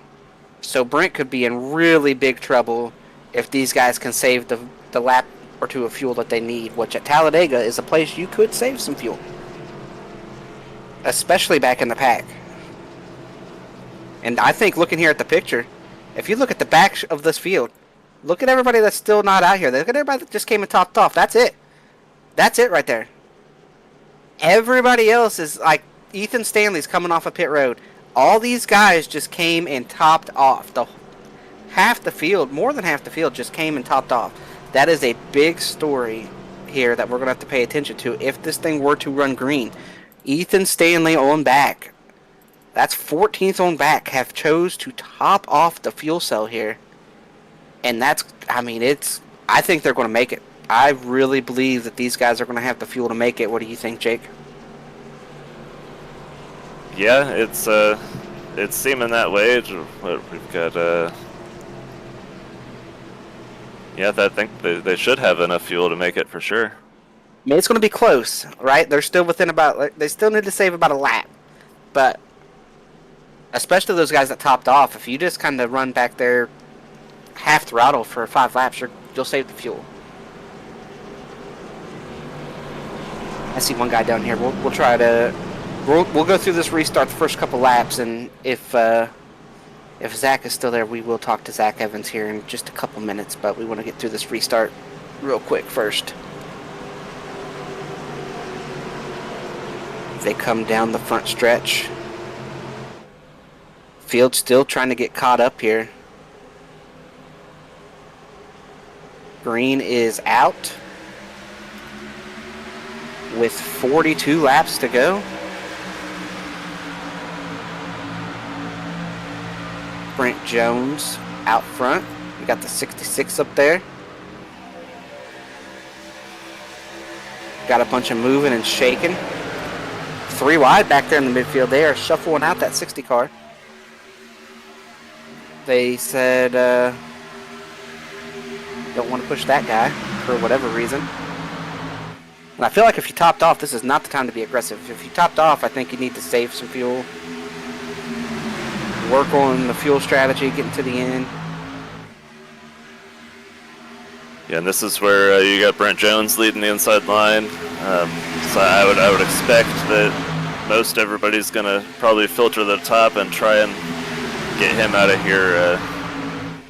So Brent could be in really big trouble if these guys can save the lap or two of fuel that they need, which at Talladega is a place you could save some fuel. Especially back in the pack. And I think looking here at the picture, if you look at the back of this field, look at everybody that's still not out here. Look at everybody that just came and topped off. That's it. That's it right there. Everybody else is like Ethan Stanley's coming off of pit road. All these guys just came and topped off. Half the field, more than half the field, just came and topped off. That is a big story here that we're going to have to pay attention to if this thing were to run green. Ethan Stanley on back. That's 14th on back. Have chose to top off the fuel cell here. And I think they're going to make it. I really believe that these guys are going to have the fuel to make it. What do you think, Jake? Yeah, it's seeming that way. We've got I think they should have enough fuel to make it for sure. I mean, it's going to be close, right? They're still within they still need to save about a lap. But especially those guys that topped off, if you just kind of run back there half throttle for 5 laps, you'll save the fuel. I see one guy down here. We'll try to we'll go through this restart the first couple laps, and if Zach is still there, we will talk to Zach Evans here in just a couple minutes. But we want to get through this restart real quick first. They come down the front stretch. Field still trying to get caught up here. Green is out with 42 laps to go. Brent Jones out front. We got the 66 up there. Got a bunch of moving and shaking. 3 wide back there in the midfield. They are shuffling out that 60 car. They said don't want to push that guy for whatever reason. And I feel like if you topped off, this is not the time to be aggressive. If you topped off, I think you need to save some fuel. Work on the fuel strategy, getting to the end. Yeah, and this is where you got Brent Jones leading the inside line. So I would expect that most everybody's gonna probably filter the top and try and get him out of here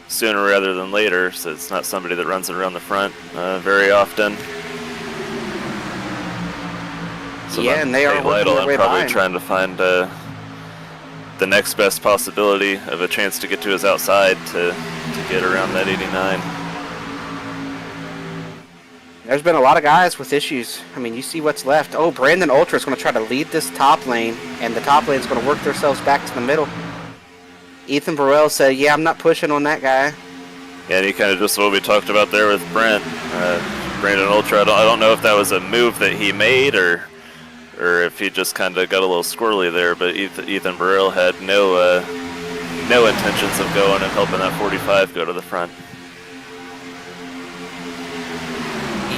sooner rather than later. So it's not somebody that runs it around the front very often. So Yeah, and they are working Lytle, their I'm way probably behind. trying to find the next best possibility of a chance to get to his outside to get around that 89. There's been a lot of guys with issues. I mean, you see what's left. Oh, Brandon Ultra is going to try to lead this top lane, and the top lane is going to work themselves back to the middle. Ethan Burrell said, yeah, I'm not pushing on that guy. Yeah, and he kind of just what we talked about there with Brent. Brandon Ultra, I don't know if that was a move that he made or if he just kind of got a little squirrely there, but Ethan Burrell had no intentions of going and helping that 45 go to the front.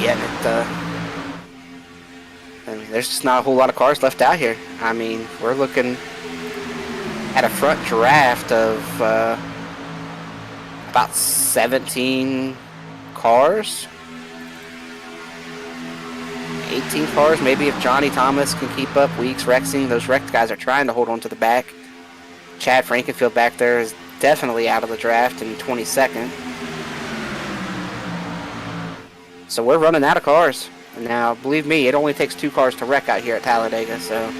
Yeah, I mean, there's just not a whole lot of cars left out here. I mean, we're looking at a front draft of about 17 cars. 18 cars, maybe if Johnny Thomas can keep up. Weeks, Rexing, those wrecked guys are trying to hold on to the back. Chad Frankenfield back there is definitely out of the draft in 22nd. So we're running out of cars. Now, believe me, it only takes 2 cars to wreck out here at Talladega, so...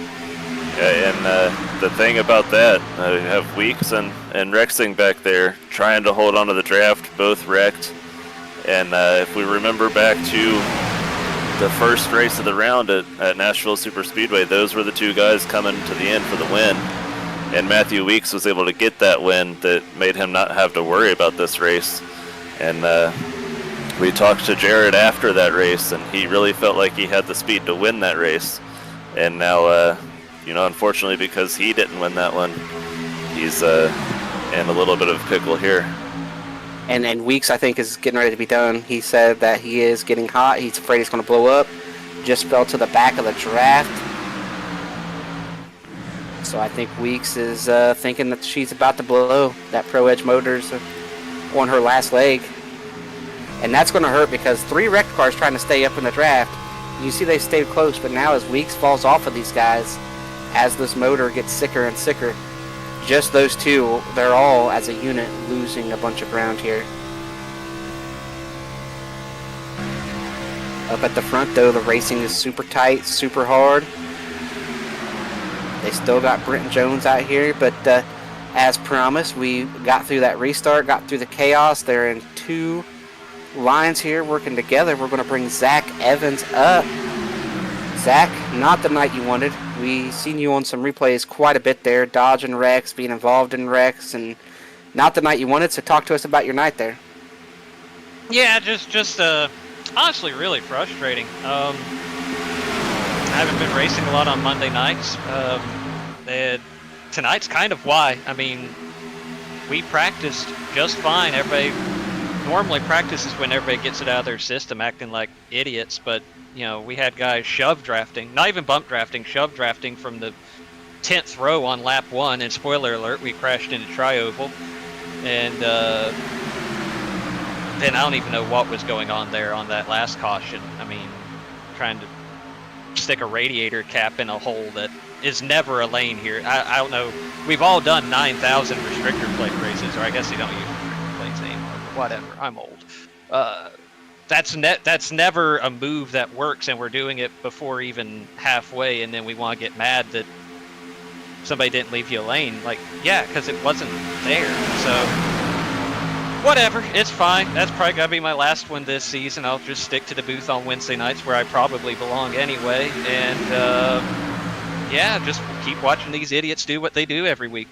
Yeah, and the thing about that, you have Weeks and Rexing back there trying to hold on to the draft, both wrecked. And if we remember back to the first race of the round at Nashville Superspeedway, those were the 2 guys coming to the end for the win. And Matthew Weeks was able to get that win that made him not have to worry about this race. And we talked to Jared after that race, and he really felt like he had the speed to win that race. And now, unfortunately, because he didn't win that one, he's in a little bit of pickle here. And Weeks, I think, is getting ready to be done. He said that he is getting hot. He's afraid he's going to blow up. Just fell to the back of the draft. So I think Weeks is thinking that she's about to blow. That Pro Edge Motors on her last leg. And that's going to hurt because 3 wrecked cars trying to stay up in the draft. You see they stayed close, but now as Weeks falls off of these guys, as this motor gets sicker and sicker, just those 2, they're all, as a unit, losing a bunch of ground here. Up at the front, though, the racing is super tight, super hard. They still got Brenton Jones out here, but as promised, we got through that restart, got through the chaos. They're in 2 lines here working together. We're going to bring Zach Evans up. Zach, not the night you wanted. We seen you on some replays quite a bit there, dodging wrecks, being involved in wrecks, and not the night you wanted, so talk to us about your night there. Yeah, just honestly really frustrating. I haven't been racing a lot on Monday nights. Tonight's kind of why. I mean, we practiced just fine. Everybody normally practices when everybody gets it out of their system, acting like idiots, but we had guys shove drafting, not even bump drafting, shove drafting from the 10th row on lap 1, and spoiler alert, we crashed into Tri-Oval, and then I don't even know what was going on there on that last caution. I mean, trying to stick a radiator cap in a hole that is never a lane here. I don't know, we've all done 9,000 restrictor plate races, or I guess they don't use restrictor plates anymore, but whatever, I'm old. That's never a move that works, and we're doing it before even halfway, and then we want to get mad that somebody didn't leave you a lane. Like, yeah, because it wasn't there. So, whatever, it's fine. That's probably got to be my last one this season. I'll just stick to the booth on Wednesday nights where I probably belong anyway, and yeah, just keep watching these idiots do what they do every week.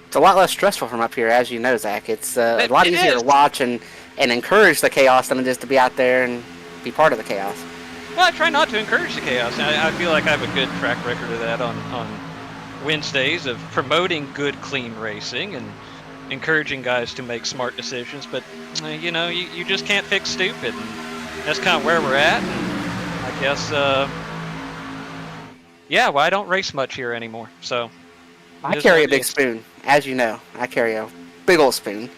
It's a lot less stressful from up here, as you know, Zach. It's a lot easier to watch and encourage the chaos than it is to be out there and be part of the chaos. Well, I try not to encourage the chaos. I feel like I have a good track record of that on Wednesdays, of promoting good, clean racing and encouraging guys to make smart decisions. But, you just can't fix stupid. And that's kind of where we're at. And I guess, I don't race much here anymore. So I carry a big spoon, as you know. I carry a big old spoon.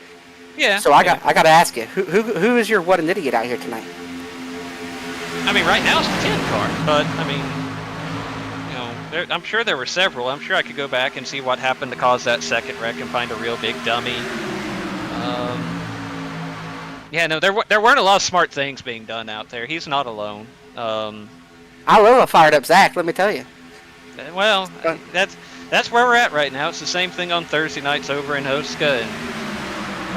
Yeah. So I got to ask you, who is your what an idiot out here tonight? I mean, right now it's the 10 car, but I mean, you know, I'm sure there were several. I'm sure I could go back and see what happened to cause that second wreck and find a real big dummy. Yeah, no, there weren't a lot of smart things being done out there. He's not alone. I love a fired up Zach. Let me tell you. Well, that's where we're at right now. It's the same thing on Thursday nights over in Hoska, and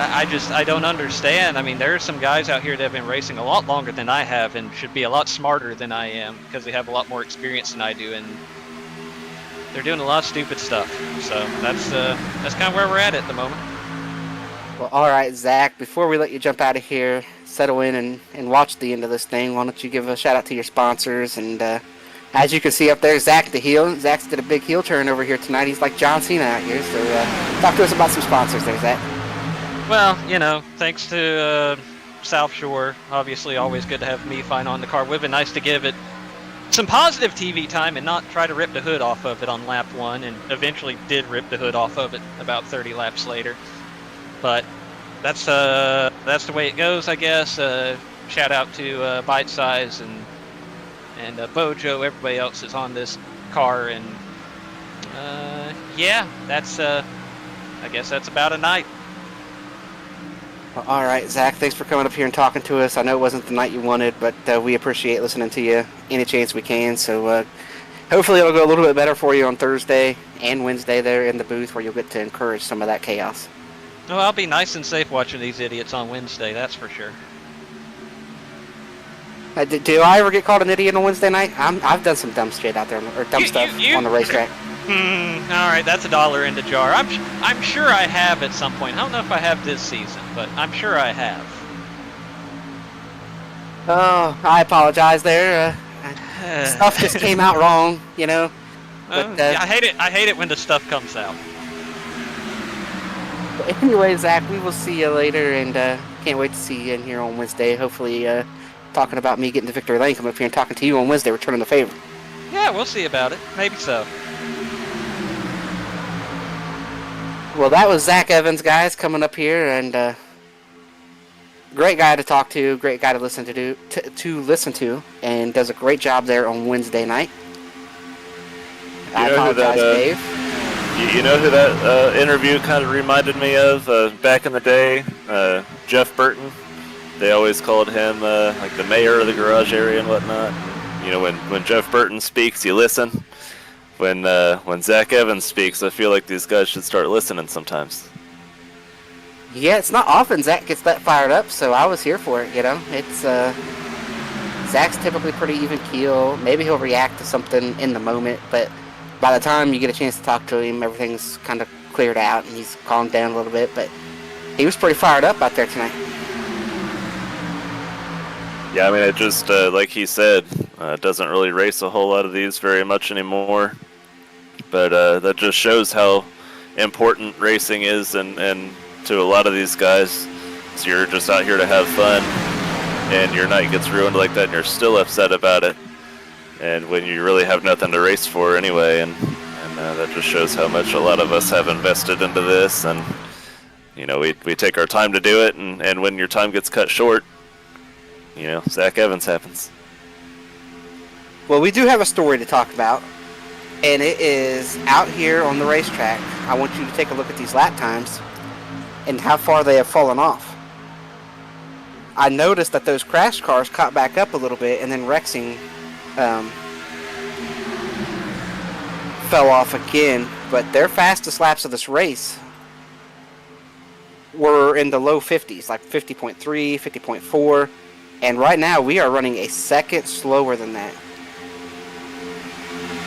I don't understand. I mean, there are some guys out here that have been racing a lot longer than I have and should be a lot smarter than I am because they have a lot more experience than I do, and they're doing a lot of stupid stuff. So that's kind of where we're at the moment. Well, all right, Zach, before we let you jump out of here, settle in and watch the end of this thing, why don't you give a shout out to your sponsors? And as you can see up there, Zach the heel. Zach's did a big heel turn over here tonight. He's like John Cena out here. So talk to us about some sponsors there, Zach. Well, you know, thanks to South Shore, obviously always good to have me fine on the car. Would have been nice to give it some positive TV time and not try to rip the hood off of it on lap 1, and eventually did rip the hood off of it about 30 laps later. But that's the way it goes, I guess. Shout out to Bite Size and Bojo, everybody else that's on this car, and yeah, that's I guess that's about a night. Well, all right, Zach, thanks for coming up here and talking to us. I know it wasn't the night you wanted, but we appreciate listening to you any chance we can. So hopefully it'll go a little bit better for you on Thursday and Wednesday there in the booth, where you'll get to encourage some of that chaos. Well, I'll be nice and safe watching these idiots on Wednesday, that's for sure. Do I ever get called an idiot on Wednesday night? I've done some dumb shit out there, or dumb stuff on the racetrack. All right, that's $1 in the jar. I'm sure I have at some point. I don't know if I have this season, but I'm sure I have. Oh, I apologize there. Stuff just came out wrong, you know. But, yeah, I hate it when the stuff comes out. But anyway, Zach, we will see you later, and can't wait to see you in here on Wednesday. Hopefully, talking about me getting to Victory Lane, coming up here and talking to you on Wednesday, returning the favor. Yeah, we'll see about it. Maybe so. Well, that was Zach Evans, guys, coming up here, and great guy to talk to, great guy to listen to, and does a great job there on Wednesday night. I apologize, Dave. You know who that interview kind of reminded me of back in the day? Jeff Burton. They always called him like the mayor of the garage area and whatnot. You know, when Jeff Burton speaks, you listen. When Zach Evans speaks, I feel like these guys should start listening sometimes. Yeah, it's not often Zach gets that fired up, so I was here for it, you know. It's Zach's typically pretty even keel. Maybe he'll react to something in the moment, but by the time you get a chance to talk to him, everything's kind of cleared out and he's calmed down a little bit, but he was pretty fired up out there tonight. Yeah, I mean, it just, like he said, doesn't really race a whole lot of these very much anymore. But that just shows how important racing is and to a lot of these guys. So you're just out here to have fun, and your night gets ruined like that, and you're still upset about it. And when you really have nothing to race for anyway, and that just shows how much a lot of us have invested into this. And, you know, we take our time to do it, and when your time gets cut short, you know, Zach Evans happens. Well, we do have a story to talk about, and it is out here on the racetrack. I want you to take a look at these lap times and how far they have fallen off. I noticed that those crash cars caught back up a little bit, and then Rexing fell off again, but their fastest laps of this race were in the low 50s, like 50.3, 50.4, and right now we are running a second slower than that.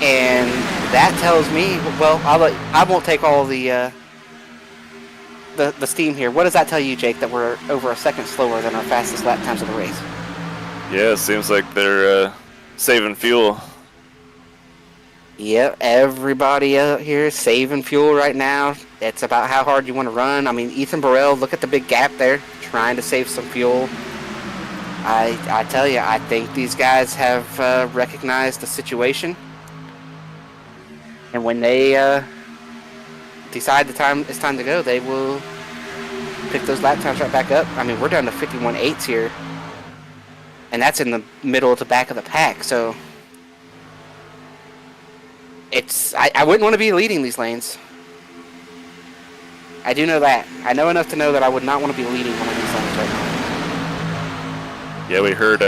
And that tells me, well, I won't take all the steam here. What does that tell you, Jake, that we're over a second slower than our fastest lap times of the race? Yeah, it seems like they're saving fuel. Yep, everybody out here is saving fuel right now. It's about how hard you want to run. I mean, Ethan Burrell, look at the big gap there, trying to save some fuel. I tell you, I think these guys have recognized the situation. And when they decide it's time to go, they will pick those lap times right back up. I mean, we're down to 51.8s here, and that's in the middle to back of the pack. So I wouldn't want to be leading these lanes. I do know that. I know enough to know that I would not want to be leading one of these lanes right now. Yeah, we heard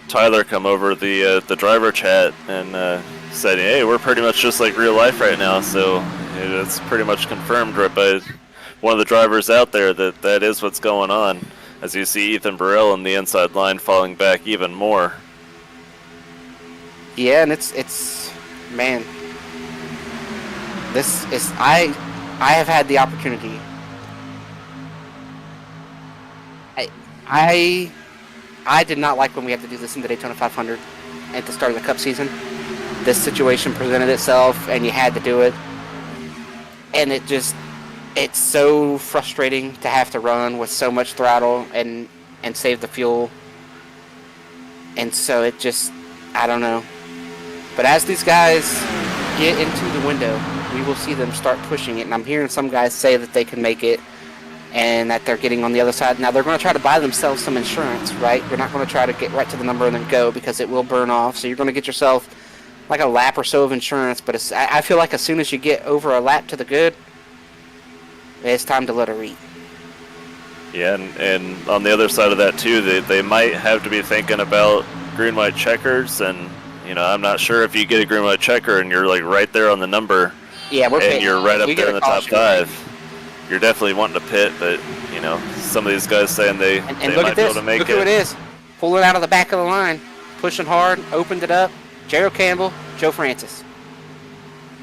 Tyler come over the driver chat and said, "Hey, we're pretty much just like real life right now." So it's pretty much confirmed right by one of the drivers out there that is what's going on. As you see Ethan Burrell in the inside line falling back even more. Yeah, and it's man. This is I have had the opportunity. I did not like when we had to do this in the Daytona 500 at the start of the Cup season. This situation presented itself, and you had to do it. And it's so frustrating to have to run with so much throttle and save the fuel. And so it just, I don't know. But as these guys get into the window, we will see them start pushing it. And I'm hearing some guys say that they can make it and that they're getting on the other side. Now, they're going to try to buy themselves some insurance, right? They're not going to try to get right to the number and then go because it will burn off. So you're going to get yourself like a lap or so of insurance. But I feel like as soon as you get over a lap to the good, it's time to let her eat. Yeah, and on the other side of that too, they might have to be thinking about green-white checkers, and I'm not sure if you get a green-white checker and you're like right there on the number, yeah, and you're right up there in the top 5. You're definitely wanting to pit, but some of these guys saying they look might at be this. able to make Look it. who it is, pulling out of the back of the line, pushing hard, opened it up. Gerald Campbell, Joe Francis.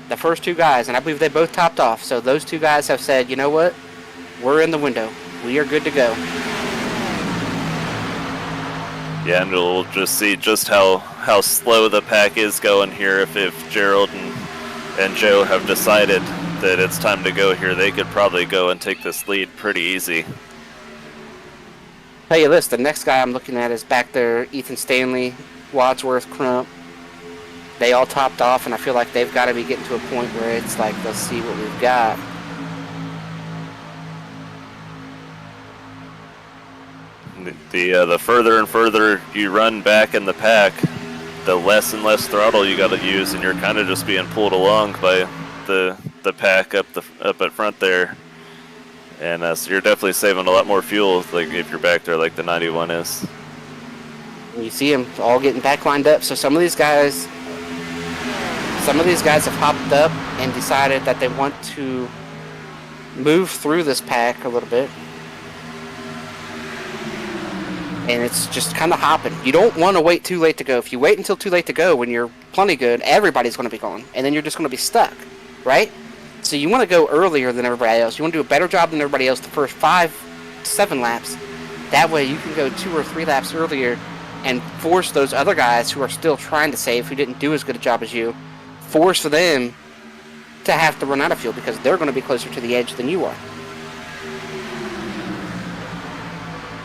The first two guys, and I believe they both topped off. So those two guys have said, you know what? We're in the window. We are good to go. Yeah, and we'll just see just how slow the pack is going here. If Gerald and Joe have decided that it's time to go here, they could probably go and take this lead pretty easy. Tell you this, the next guy I'm looking at is back there, Ethan Stanley, Wadsworth, Crump. They all topped off, and I feel like they've got to be getting to a point where it's like, let's see what we've got. The further and further you run back in the pack, the less and less throttle you got to use, and you're kind of just being pulled along by the pack up at front there. And so you're definitely saving a lot more fuel, like if you're back there like the 91 is. You see them all getting back lined up. So some of these guys have hopped up and decided that they want to move through this pack a little bit. And it's just kind of hopping. You don't want to wait too late to go. If you wait until too late to go when you're plenty good, everybody's going to be going. And then you're just going to be stuck, right? So you want to go earlier than everybody else. You want to do a better job than everybody else the first 5 to 7 laps. That way you can go 2 or 3 laps earlier and force those other guys who are still trying to save, who didn't do as good a job as you, force them to have to run out of fuel because they're going to be closer to the edge than you are.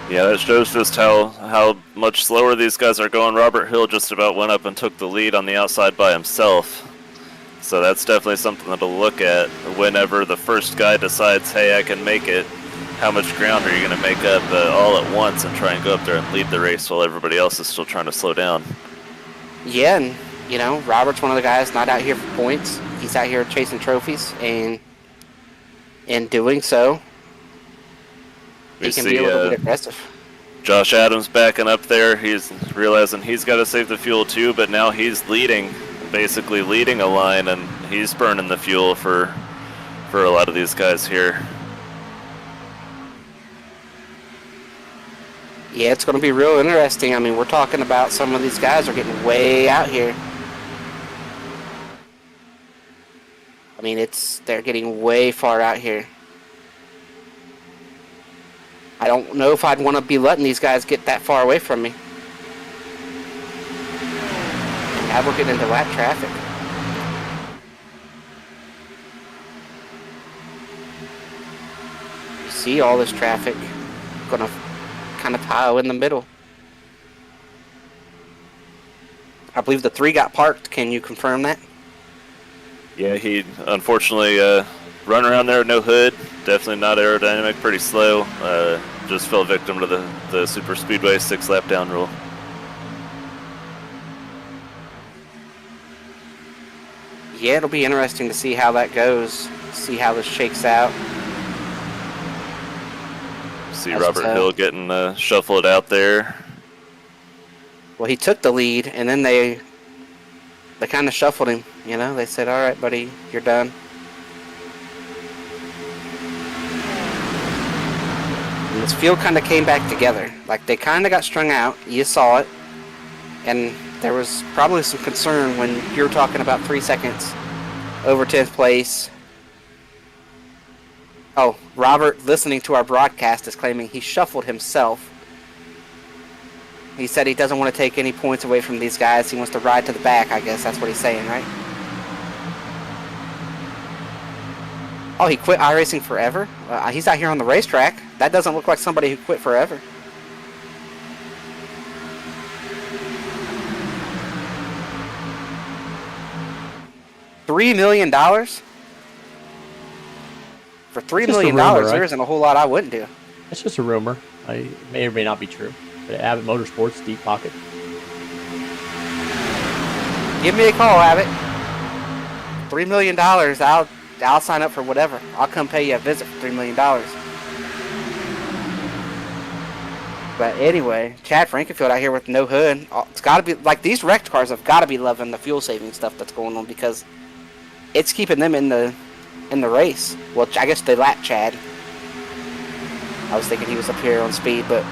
Yeah, that shows just how much slower these guys are going. Robert Hill just about went up and took the lead on the outside by himself. So that's definitely something to look at whenever the first guy decides, hey, I can make it. How much ground are you going to make up all at once and try and go up there and lead the race while everybody else is still trying to slow down? Yeah, and Robert's one of the guys not out here for points. He's out here chasing trophies, and in doing so, he can be a little bit aggressive. Josh Adams backing up there. He's realizing he's got to save the fuel too, but now he's basically leading a line, and he's burning the fuel for a lot of these guys here. Yeah, it's going to be real interesting. I mean, we're talking about some of these guys are getting way out here. I mean, they're getting way far out here. I don't know if I'd want to be letting these guys get that far away from me. And now we're getting into lap traffic. You see all this traffic going to kind of pile in the middle. I believe the 3 got parked. Can you confirm that? Yeah, he unfortunately run around there with no hood. Definitely not aerodynamic, pretty slow. Just fell victim to the super speedway 6-lap down rule. Yeah, it'll be interesting to see how that goes. See how this shakes out. See As Robert to- Hill getting shuffled out there. Well, he took the lead, and then they kind of shuffled him. You know, they said, "All right, buddy, you're done." And this field kind of came back together. Like, they kind of got strung out. You saw it. And there was probably some concern when you were talking about 3 seconds over 10th place. Oh, Robert, listening to our broadcast, is claiming he shuffled himself. He said he doesn't want to take any points away from these guys. He wants to ride to the back, I guess. That's what he's saying, right? Oh, he quit iRacing forever? He's out here on the racetrack. That doesn't look like somebody who quit forever. $3 million? For $3 Just a million, rumor, right? there isn't a whole lot I wouldn't do. It's just a rumor. It may or may not be true. But Abbott Motorsports, deep pocket. Give me a call, Abbott. $3 million, I'll sign up for whatever. I'll come pay you a visit for $3 million. But anyway, Chad Frankenfield out here with no hood. It's got to be, like, these wrecked cars have got to be loving the fuel saving stuff that's going on, because it's keeping them in the race. Well, I guess they lapped Chad. I was thinking he was up here on speed, but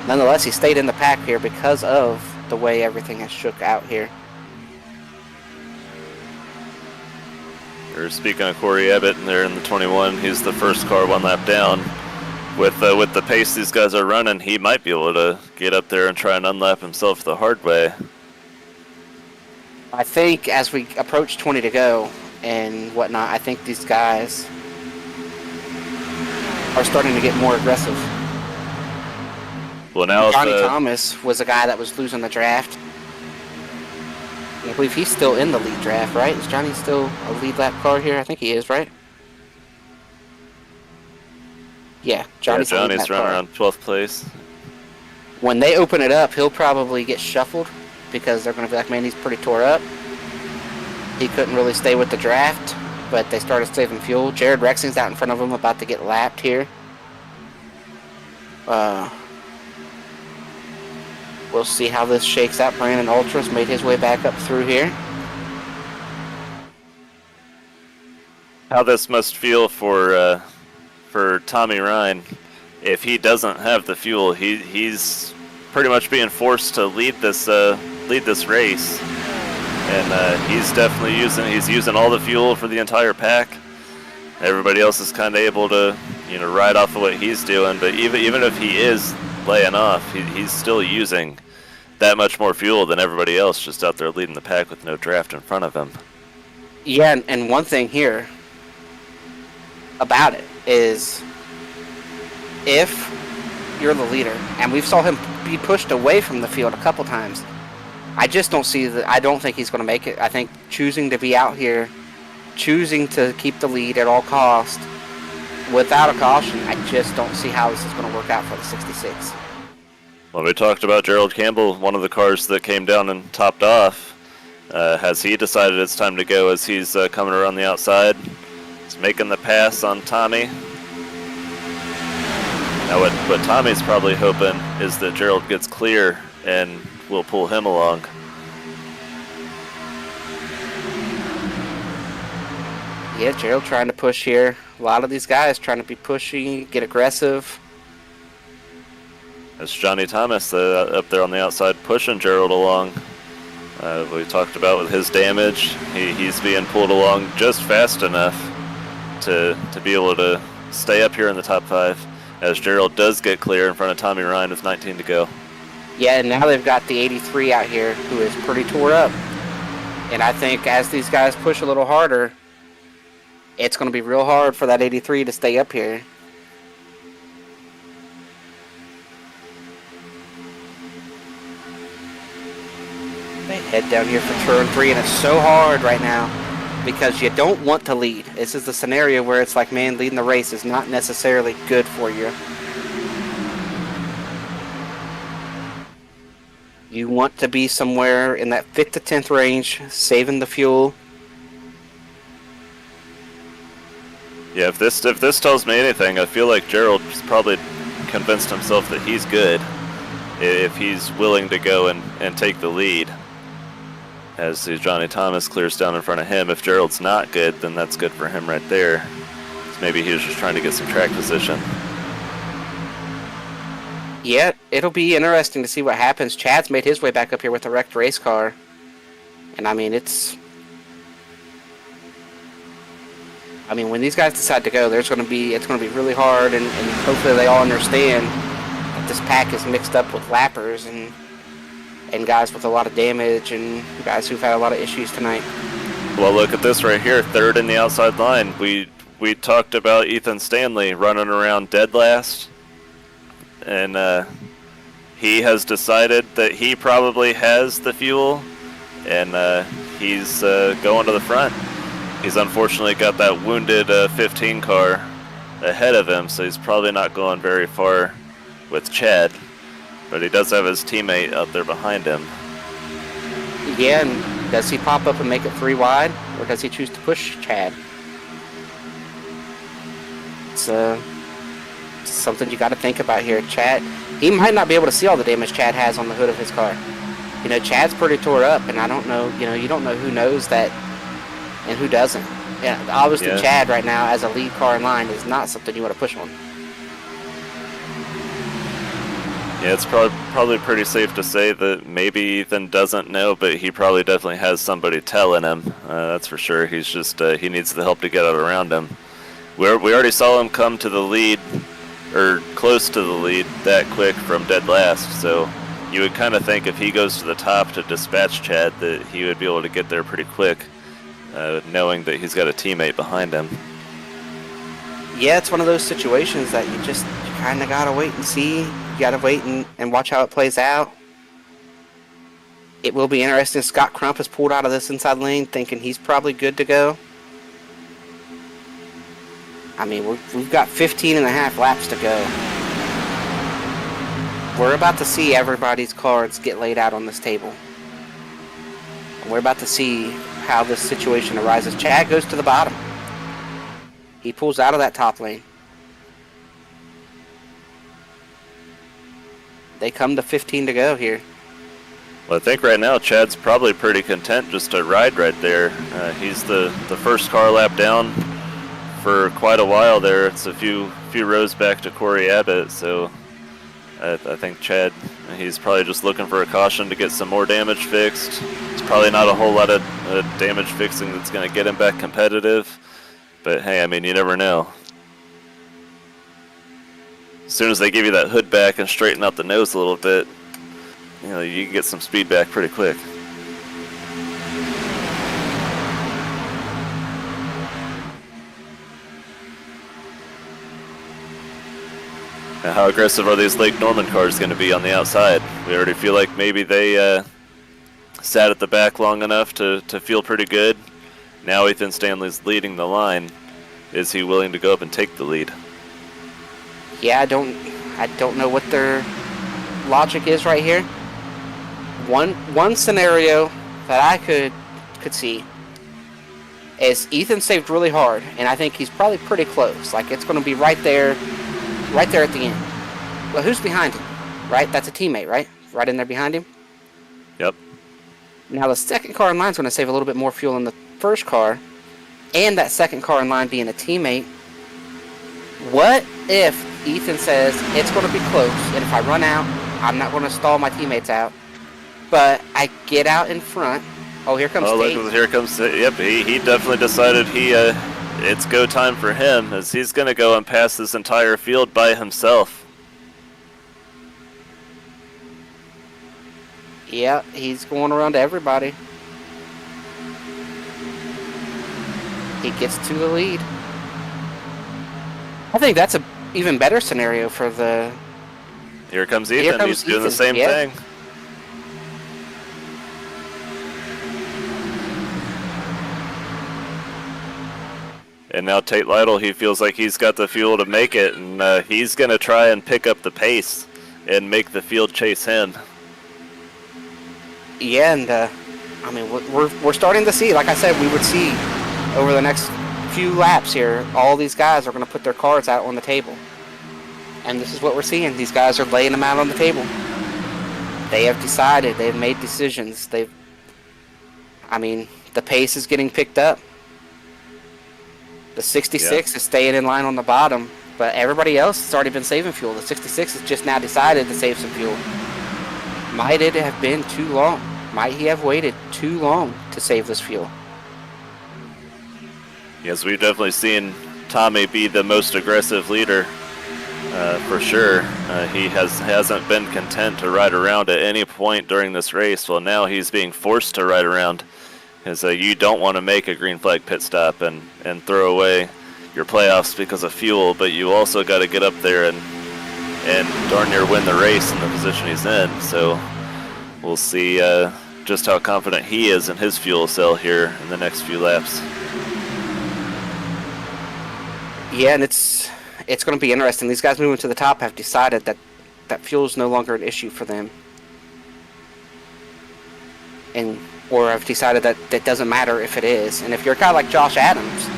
nonetheless, he stayed in the pack here because of the way everything has shook out here. We're speaking of Corey Abbott, and they're in the 21. He's the first car 1 lap down. With the pace these guys are running, he might be able to get up there and try and unlap himself the hard way. I think as we approach 20 to go and whatnot, I think these guys are starting to get more aggressive. Well, now Johnny Thomas was a guy that was losing the draft. I believe he's still in the lead draft, right? Is Johnny still a lead lap car here? I think he is, right? Yeah, Johnny's running around 12th place. When they open it up, he'll probably get shuffled because they're going to be like, man, he's pretty tore up. He couldn't really stay with the draft, but they started saving fuel. Jared Rexing's out in front of him, about to get lapped here. We'll see how this shakes out. Brandon Ultras made his way back up through here. How this must feel for Tommy Ryan. If he doesn't have the fuel, he's pretty much being forced to lead this race, and he's definitely using all the fuel for the entire pack. Everybody else is kind of able to ride off of what he's doing, but even if he is laying off, he's still using that much more fuel than everybody else, just out there leading the pack with no draft in front of him. Yeah, and one thing here about it is, if you're the leader, and we've saw him be pushed away from the field a couple times, I just don't see that. I don't think he's going to make it. I think choosing to be out here, choosing to keep the lead at all cost, without a caution, I just don't see how this is going to work out for the 66. Well, we talked about Gerald Campbell, one of the cars that came down and topped off. Has he decided it's time to go as he's coming around the outside? He's making the pass on Tommy. Now what Tommy's probably hoping is that Gerald gets clear and will pull him along. Yeah, Gerald trying to push here. A lot of these guys trying to be pushy, get aggressive. It's Johnny Thomas up there on the outside pushing Gerald along. We talked about with his damage, he's being pulled along just fast enough to be able to stay up here in the top 5, as Gerald does get clear in front of Tommy Ryan with 19 to go. Yeah, and now they've got the 83 out here who is pretty tore up. And I think as these guys push a little harder, it's going to be real hard for that 83 to stay up here. They head down here for turn 3, and it's so hard right now. because you don't want to lead. This is the scenario where it's like, man, leading the race is not necessarily good for you. You want to be somewhere in that 5th to 10th range, saving the fuel. Yeah, if this tells me anything, I feel like Gerald's probably convinced himself that he's good if he's willing to go and take the lead. As Johnny Thomas clears down in front of him. If Gerald's not good, then that's good for him right there. So maybe he was just trying to get some track position. Yeah, it'll be interesting to see what happens. Chad's made his way back up here with a wrecked race car. And I mean, when these guys decide to go, it's going to be really hard, and hopefully they all understand that this pack is mixed up with lappers and guys with a lot of damage and guys who've had a lot of issues tonight. Well, look at this right here, 3rd in the outside line. We talked about Ethan Stanley running around dead last, and he has decided that he probably has the fuel, and he's going to the front. He's unfortunately got that wounded 15 car ahead of him, so he's probably not going very far with Chad. But he does have his teammate out there behind him. Yeah, and does he pop up and make it 3 wide, or does he choose to push Chad? It's something you got to think about here. Chad, he might not be able to see all the damage Chad has on the hood of his car. You know, Chad's pretty tore up, and I don't know, you don't know who knows that and who doesn't. Yeah, obviously Chad right now as a lead car in line is not something you want to push on. Yeah, it's probably pretty safe to say that maybe Ethan doesn't know, but he probably definitely has somebody telling him. That's for sure. He's just he needs the help to get out around him. We already saw him come to the lead, or close to the lead, that quick from dead last. So you would kind of think if he goes to the top to dispatch Chad that he would be able to get there pretty quick, knowing that he's got a teammate behind him. Yeah, it's one of those situations that you kind of gotta wait and see. You gotta wait and watch how it plays out. It will be interesting. Scott Crump has pulled out of this inside lane thinking he's probably good to go. I mean, we've got 15 and a half laps to go. We're about to see everybody's cards get laid out on this table. And we're about to see how this situation arises. Chad goes to the bottom. He pulls out of that top lane. They come to 15 to go here. Well, I think right now Chad's probably pretty content just to ride right there. He's the first car lap down for quite a while there. It's a few rows back to Corey Abbott, so I think Chad, he's probably just looking for a caution to get some more damage fixed. It's probably not a whole lot of damage fixing that's going to get him back competitive, but hey, I mean, you never know. As soon as they give you that hood back and straighten out the nose a little bit, you can get some speed back pretty quick. Now, how aggressive are these Lake Norman cars going to be on the outside? We already feel like maybe they sat at the back long enough to feel pretty good. Now Ethan Stanley's leading the line. Is he willing to go up and take the lead? Yeah, I don't know what their logic is right here. One scenario that I could see is Ethan saved really hard, and I think he's probably pretty close. Like, it's going to be right there at the end. Well, who's behind him? Right? That's a teammate, right? Right in there behind him? Yep. Now, the second car in line is going to save a little bit more fuel than the first car, and that second car in line being a teammate. What if Ethan says, it's going to be close, and if I run out, I'm not going to stall my teammates out, but I get out in front. Oh, here comes Dave. Look, here comes, yep, he definitely decided it's go time for him, as he's going to go and pass this entire field by himself. Yeah, he's going around to everybody. He gets to the lead. I think that's a even better scenario for the... Here comes Ethan. He's doing the same thing. And now Tate Lytle, he feels like he's got the fuel to make it, and he's going to try and pick up the pace and make the field chase him. Yeah, and I mean, we're starting to see, like I said, we would see over the next few laps here, all these guys are going to put their cards out on the table. And this is what we're seeing. These guys are laying them out on the table. They have decided. They've made decisions. I mean, the pace is getting picked up. The 66 is staying in line on the bottom, but everybody else has already been saving fuel. The 66 has just now decided to save some fuel. Might it have been too long? Might he have waited too long to save this fuel? Yes, we've definitely seen Tommy be the most aggressive leader, for sure. He hasn't been content to ride around at any point during this race. Well, now he's being forced to ride around, because you don't want to make a green flag pit stop and throw away your playoffs because of fuel, but you also got to get up there and darn near win the race in the position he's in. So we'll see just how confident he is in his fuel cell here in the next few laps. Yeah, and it's going to be interesting. These guys moving to the top have decided that fuel is no longer an issue for them, or have decided that it doesn't matter if it is. And if you're a guy like Josh Adams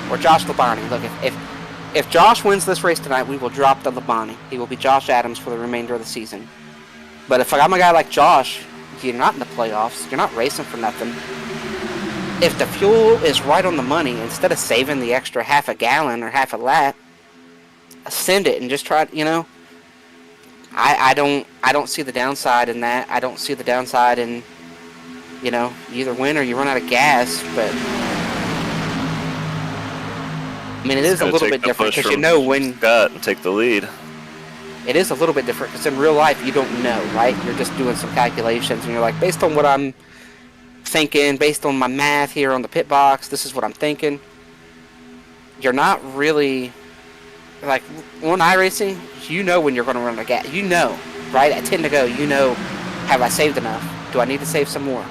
or Josh Labonte, look, if Josh wins this race tonight, we will drop the Labonte. He will be Josh Adams for the remainder of the season. But if I'm a guy like Josh, you're not in the playoffs. You're not racing for nothing. If the fuel is right on the money, instead of saving the extra half a gallon or half a lap, send it and just try. I don't see the downside in that. I don't see the downside in, you either win or you run out of gas. But I mean, it is a little bit different because when Scott and take the lead. It is a little bit different because in real life you don't know, right? You're just doing some calculations and you're like, based on what I'm thinking, based on my math here on the pit box, this is what I'm thinking. You're not really, like, on iRacing, when you're going to run a gas. Right? At 10 to go, have I saved enough? Do I need to save some more?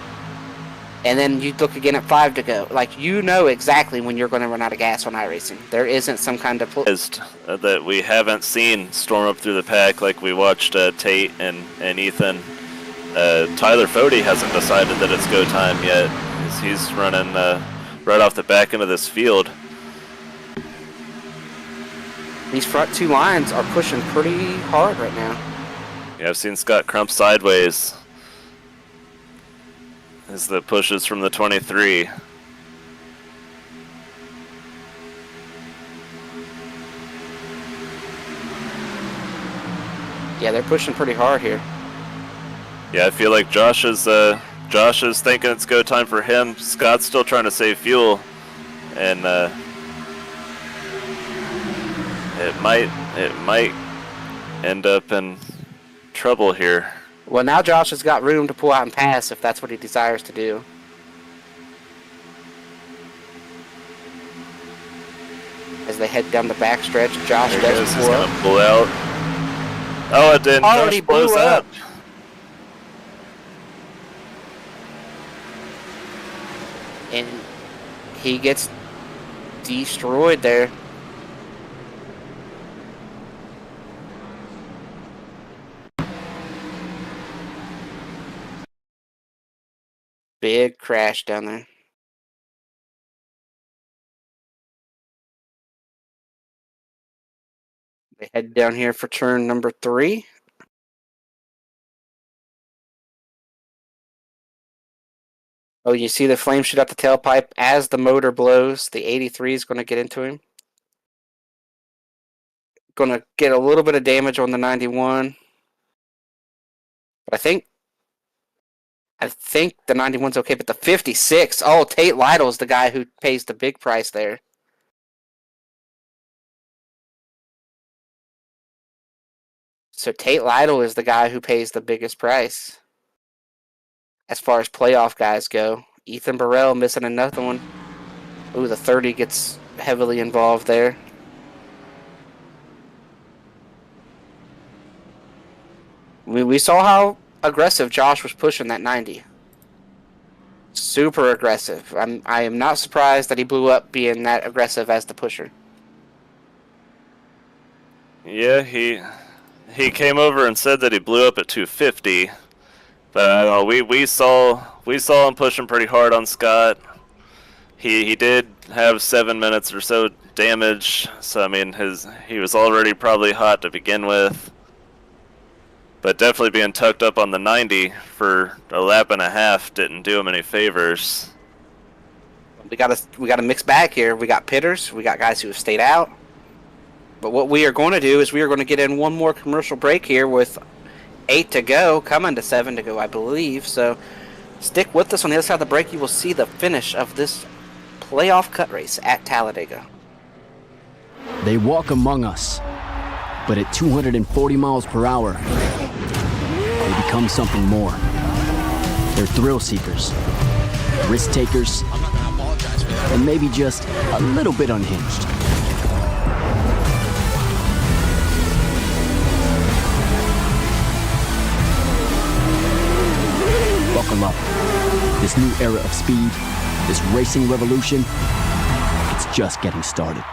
And then you look again at 5 to go. Like, exactly when you're going to run out of gas on iRacing. There isn't some kind of... that we haven't seen storm up through the pack like we watched Tate and Ethan. Tyler Fode hasn't decided that it's go time yet. He's running right off the back end of this field. These front two lines are pushing pretty hard right now. Yeah, I've seen Scott crump sideways as the pushes from the 23. Yeah, they're pushing pretty hard here. Yeah, I feel like Josh is thinking it's go time for him. Scott's still trying to save fuel, and it might end up in trouble here. Well, now Josh has got room to pull out and pass if that's what he desires to do. As they head down the backstretch, Josh does pull out. Oh, it didn't. Already Josh blows blew up. And he gets destroyed there. Big crash down there. They head down here for turn number 3. Oh, you see the flame shoot out the tailpipe as the motor blows. The 83 is going to get into him. Going to get a little bit of damage on the 91. But I think the 91's okay, but the 56, oh, Tate Lytle's the guy who pays the big price there. So Tate Lytle is the guy who pays the biggest price as far as playoff guys go. Ethan Burrell missing another one. Ooh, the 30 gets heavily involved there. We saw how aggressive Josh was pushing that 90. Super aggressive. I am not surprised that he blew up being that aggressive as the pusher. Yeah, he came over and said that he blew up at 250, but we saw him pushing pretty hard on Scott. He did have 7 minutes or so damage, so I mean he was already probably hot to begin with. But definitely being tucked up on the 90 for a lap and a half didn't do him any favors. We got a mixed bag here. We got pitters, we got guys who have stayed out. But what we are going to do is we are going to get in one more commercial break here with 8 to go, coming to 7 to go, I believe. So stick with us. On the other side of the break, you will see the finish of this playoff cut race at Talladega. They walk among us, but at 240 miles per hour, they become something more. They're thrill seekers, risk takers, and maybe just a little bit unhinged. Buckle up. This new era of speed, this racing revolution, it's just getting started.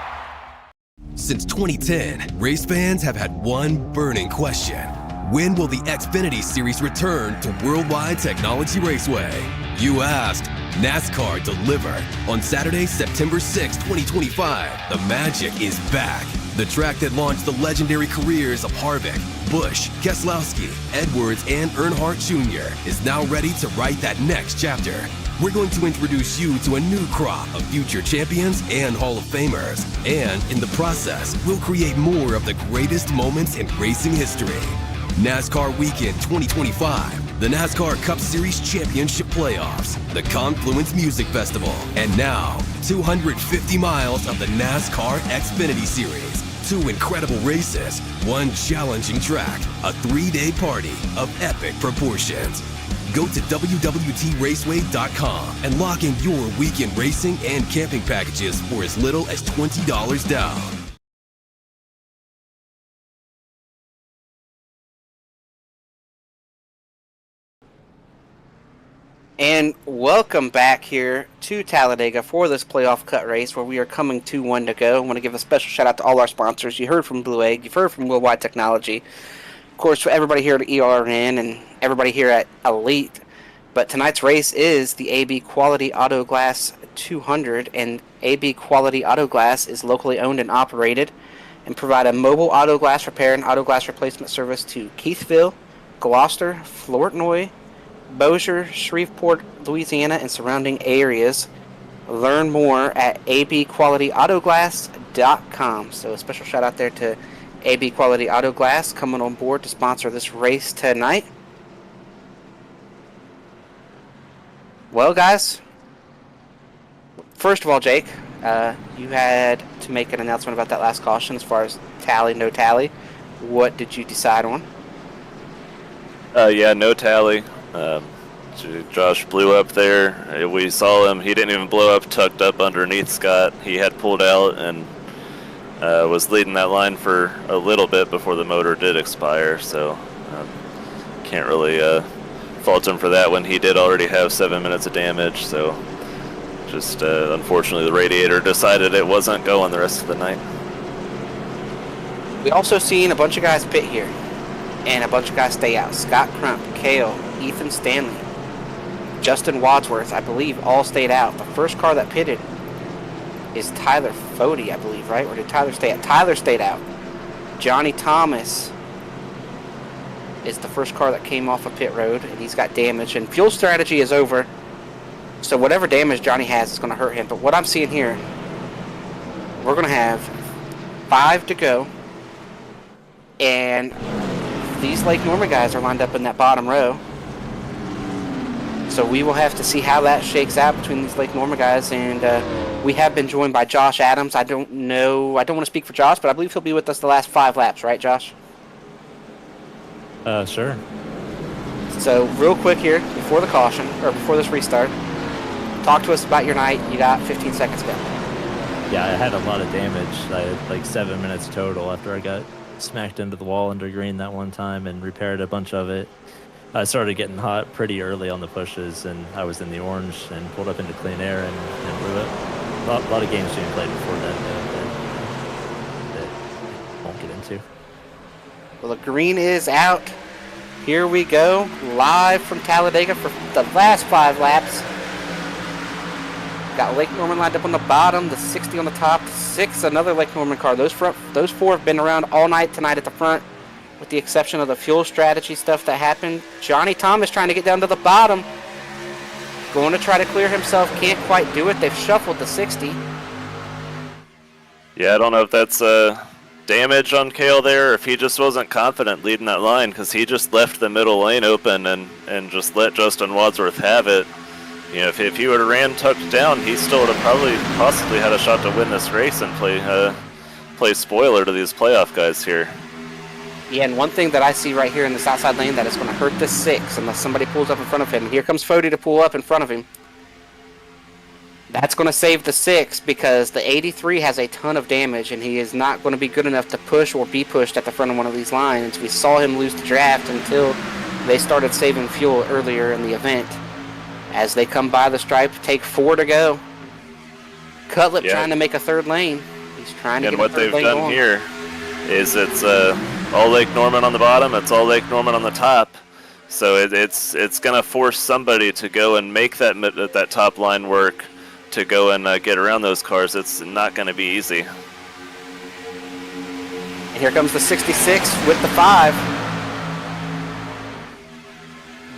Since 2010, race fans have had one burning question. When will the Xfinity Series return to Worldwide Technology Raceway? You asked, NASCAR delivered. On Saturday, September 6, 2025, the magic is back. The track that launched the legendary careers of Harvick, Busch, Keselowski, Edwards, and Earnhardt Jr. is now ready to write that next chapter. We're going to introduce you to a new crop of future champions and Hall of Famers. And in the process, we'll create more of the greatest moments in racing history. NASCAR Weekend 2025, the NASCAR Cup Series Championship Playoffs, the Confluence Music Festival, and now 250 miles of the NASCAR Xfinity Series. 2 incredible races, 1 challenging track, a 3-day party of epic proportions. Go to www.raceway.com and lock in your weekend racing and camping packages for as little as $20 down. And welcome back here to Talladega for this playoff cut race where we are coming to 1 to go. I want to give a special shout out to all our sponsors. You heard from Blue Egg, you've heard from Worldwide Technology, of course, for everybody here at ERN and everybody here at Elite. But tonight's race is the AB Quality Auto Glass 200, and AB Quality Auto Glass is locally owned and operated and provide a mobile auto glass repair and auto glass replacement service to Keithville, Gloucester, Flournoy, Bossier, Shreveport, Louisiana, and surrounding areas. Learn more at abqualityautoglass.com. So a special shout out there to AB Quality Auto Glass coming on board to sponsor this race tonight. Well, guys, first of all, Jake, you had to make an announcement about that last caution as far as tally, no tally. What did you decide on? Yeah, no tally. Josh blew up there. We saw him. He didn't even blow up, tucked up underneath Scott. He had pulled out and was leading that line for a little bit before the motor did expire. So can't really fault him for that when he did already have 7 minutes of damage. So just unfortunately the radiator decided it wasn't going the rest of the night. We also seen a bunch of guys pit here and a bunch of guys stay out. Scott Crump, Kale, Ethan Stanley, Justin Wadsworth, I believe, all stayed out. The first car that pitted is Tyler Fody, I believe, right? Or did Tyler stay out? Tyler stayed out. Johnny Thomas is the first car that came off of pit road, and he's got damage. And fuel strategy is over, so whatever damage Johnny has is going to hurt him. But what I'm seeing here, we're going to have 5 to go, and these Lake Norman guys are lined up in that bottom row. So we will have to see how that shakes out between these Lake Norman guys. And we have been joined by Josh Adams. I don't want to speak for Josh, but I believe he'll be with us the last 5 laps, right, Josh? Sure. So real quick here, before the caution, or before this restart, talk to us about your night. You got 15 seconds to go. Yeah, I had a lot of damage. I had like 7 minutes total after I got smacked into the wall under green that one time and repaired a bunch of it. I started getting hot pretty early on the pushes, and I was in the orange and pulled up into clean air and blew it. A lot of games being played before that I won't get into. Well, the green is out. Here we go, live from Talladega for the last 5 laps. Got Lake Norman lined up on the bottom, the 60 on the top, 6, another Lake Norman car. Those 4 have been around all night tonight at the front, with the exception of the fuel strategy stuff that happened. Johnny Thomas trying to get down to the bottom. Going to try to clear himself, can't quite do it. They've shuffled the 60. Yeah, I don't know if that's damage on Kale there, or if he just wasn't confident leading that line, because he just left the middle lane open and just let Justin Wadsworth have it. You know, if he would have ran tucked down, he still would have probably possibly had a shot to win this race and play spoiler to these playoff guys here. Yeah, and one thing that I see right here in this outside lane that is going to hurt this 6 unless somebody pulls up in front of him. Here comes Fody to pull up in front of him. That's going to save the 6 because the 83 has a ton of damage and he is not going to be good enough to push or be pushed at the front of one of these lines. We saw him lose the draft until they started saving fuel earlier in the event. As they come by the stripe, take 4 to go. Cutlip trying to make a 3rd lane. He's trying to get a 3rd lane. And what they've done here is it's all Lake Norman on the bottom, it's all Lake Norman on the top. So it's going to force somebody to go and make that top line work to go and get around those cars. It's not going to be easy. And here comes the 66 with the 5.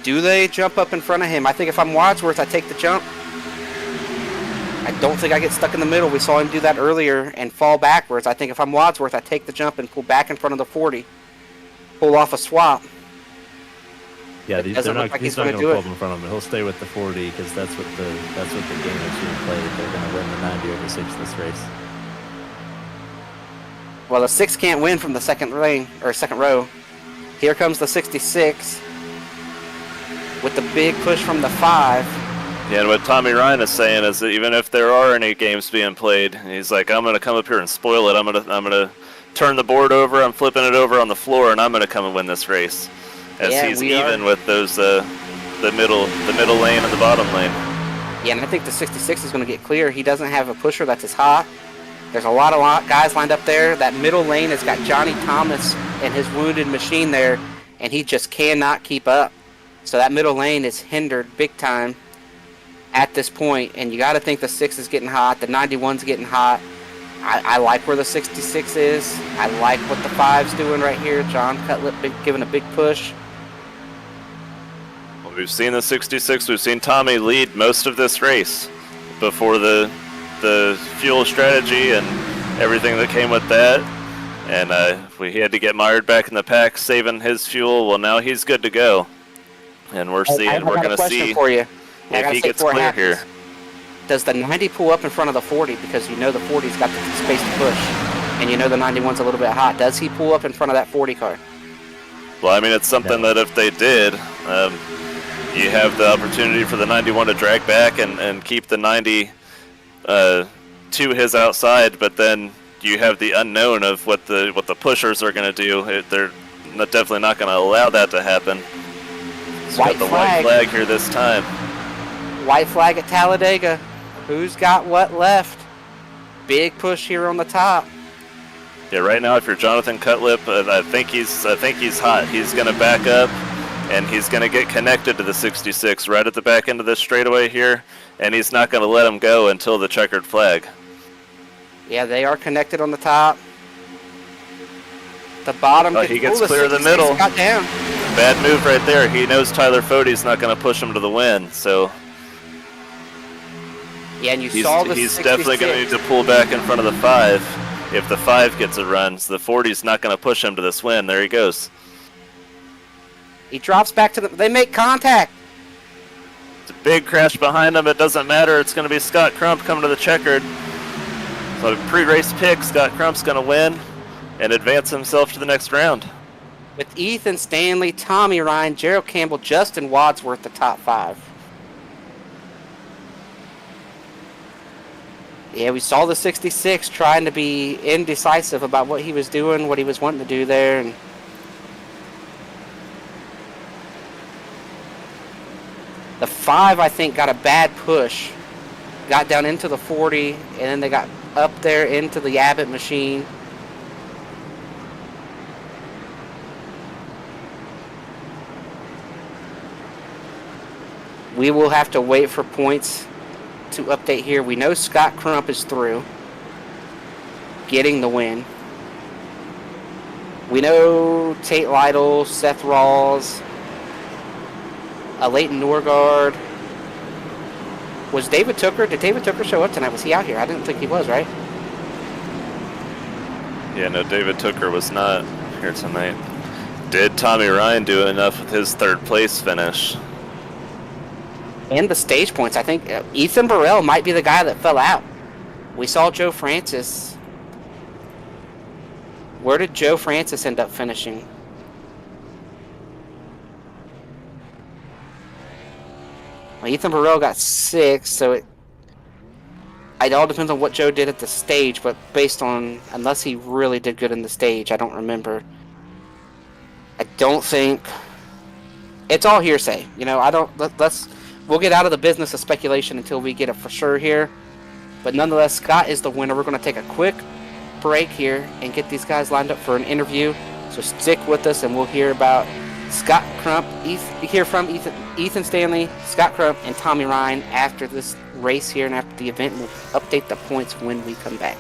Do they jump up in front of him? I think if I'm Wadsworth, I take the jump. I don't think I get stuck in the middle. We saw him do that earlier and fall backwards. I think if I'm Wadsworth, I take the jump and pull back in front of the 40. Pull off a swap. Yeah, he's not going to pull up in front of him. He'll stay with the 40 because that's what the game is being played. They're going to win the 90 over 6 this race. Well, the 6 can't win from the second lane or second row. Here comes the 66 with the big push from the 5. Yeah, and what Tommy Ryan is saying is that even if there are any games being played, he's like, I'm going to come up here and spoil it. I'm going to turn the board over. I'm flipping it over on the floor, and I'm going to come and win this race. As he's even with those the middle lane and the bottom lane. Yeah, and I think the 66 is going to get clear. He doesn't have a pusher that's as hot. There's a lot of guys lined up there. That middle lane has got Johnny Thomas and his wounded machine there, and he just cannot keep up. So that middle lane is hindered big time at this point, and you got to think the 6 is getting hot. The 91's getting hot. I like where the 66 is. I like what the 5's doing right here. John Cutlip giving a big push. Well, we've seen the 66. We've seen Tommy lead most of this race before the fuel strategy and everything that came with that. And he had to get mired back in the pack, saving his fuel. Well, now he's good to go. And we're going to see for you. if he gets clear here. Does the 90 pull up in front of the 40? Because you know the 40's got the space to push. And you know the 91's a little bit hot. Does he pull up in front of that 40 car? Well, I mean, it's something that if they did, you have the opportunity for the 91 to drag back and keep the 90 to his outside, but then you have the unknown of what the pushers are going to do. They're definitely not going to allow that to happen. So White got the flag. white flag here this time. White flag at Talladega. Who's got what left? Big push here on the top. Yeah, right now, if you're Jonathan Cutlip, I think he's hot. He's going to back up, and he's going to get connected to the 66 right at the back end of this straightaway here, and he's not going to let him go until the checkered flag. Yeah, they are connected on the top. The bottom. He gets clear of the middle. Got down. Bad move right there. He knows Tyler Fode's not going to push him to the win, so yeah, and saw the he's 66. definitely going to need to pull back in front of the 5 if the 5 gets a run. So the 40's not going to push him to this win. There he goes. He drops back to the. They make contact. It's a big crash behind him. It doesn't matter. It's going to be Scott Crump coming to the checkered. So pre-race pick, Scott Crump's going to win and advance himself to the next round. With Ethan Stanley, Tommy Ryan, Gerald Campbell, Justin Wadsworth, the top 5. Yeah, we saw the 66 trying to be indecisive about what he was doing, what he was wanting to do there. And 5, I think, got a bad push, got down into the 40, and then they got up there into the Abbott machine. We will have to wait for points to update here. We know Scott Crump is through, getting the win. We know Tate Lytle, Seth Rawls, Leighton Norgard. Was David Tooker? Did David Tooker show up tonight? Was he out here? I didn't think he was, right? Yeah, no, David Tooker was not here tonight. Did Tommy Ryan do enough with his third place finish? And the stage points. I think Ethan Burrell might be the guy that fell out. We saw Joe Francis. Where did Joe Francis end up finishing? Well, Ethan Burrell got 6, so it all depends on what Joe did at the stage, but based on, unless he really did good in the stage, I don't remember. I don't think, it's all hearsay. You know, we'll get out of the business of speculation until we get it for sure here. But nonetheless, Scott is the winner. We're going to take a quick break here and get these guys lined up for an interview. So stick with us and we'll hear about Scott Crump, hear from Ethan Stanley, Scott Crump, and Tommy Ryan after this race here and after the event. We'll update the points when we come back.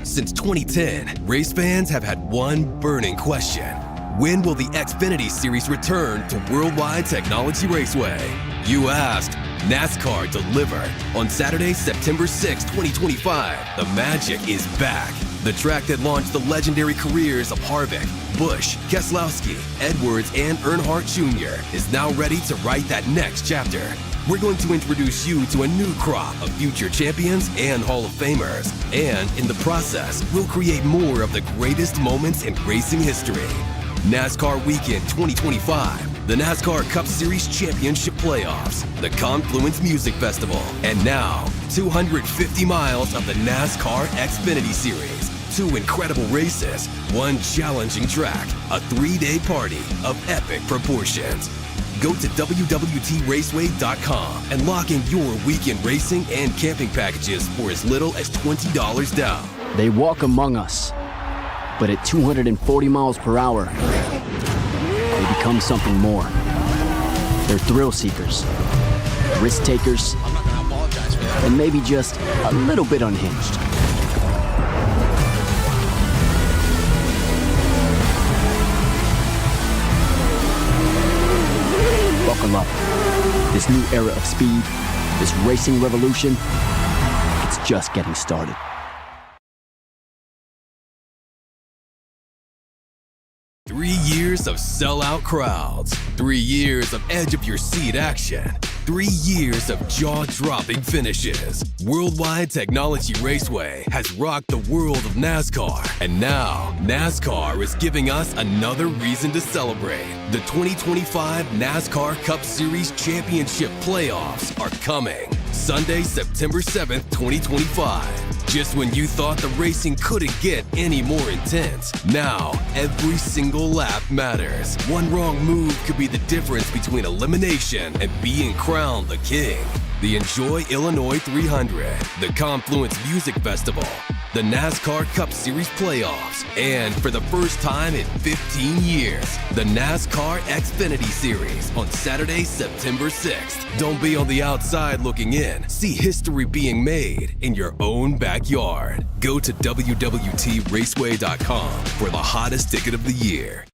Since 2010, race fans have had one burning question. When will the Xfinity Series return to Worldwide Technology Raceway? You asked, NASCAR delivered. On Saturday, September 6, 2025, the magic is back. The track that launched the legendary careers of Harvick, Busch, Keselowski, Edwards, and Earnhardt Jr. is now ready to write that next chapter. We're going to introduce you to a new crop of future champions and Hall of Famers. And in the process, we'll create more of the greatest moments in racing history. NASCAR Weekend 2025, the NASCAR Cup Series Championship Playoffs, the Confluence Music Festival, and now 250 miles of the NASCAR Xfinity Series. 2 incredible races, 1 challenging track, a 3-day party of epic proportions. Go to www.raceway.com and lock in your weekend racing and camping packages for as little as $20 down. They walk among us, but at 240 miles per hour, they become something more. They're thrill seekers, risk takers, and maybe just a little bit unhinged. Buckle up. This new era of speed, this racing revolution, it's just getting started. Three years of sellout crowds, 3 years of edge-of-your-seat action, 3 years of jaw-dropping finishes. Worldwide Technology Raceway has rocked the world of NASCAR, and now NASCAR is giving us another reason to celebrate. The 2025 NASCAR Cup Series Championship Playoffs are coming. Sunday, September 7th, 2025. Just when you thought the racing couldn't get any more intense, now every single lap matters. One wrong move could be the difference between elimination and being crowned the king. The Enjoy Illinois 300, the Confluence Music Festival, the NASCAR Cup Series Playoffs, and for the first time in 15 years, the NASCAR Xfinity Series on Saturday, September 6th. Don't be on the outside looking in. See history being made in your own backyard. Go to www.raceway.com for the hottest ticket of the year.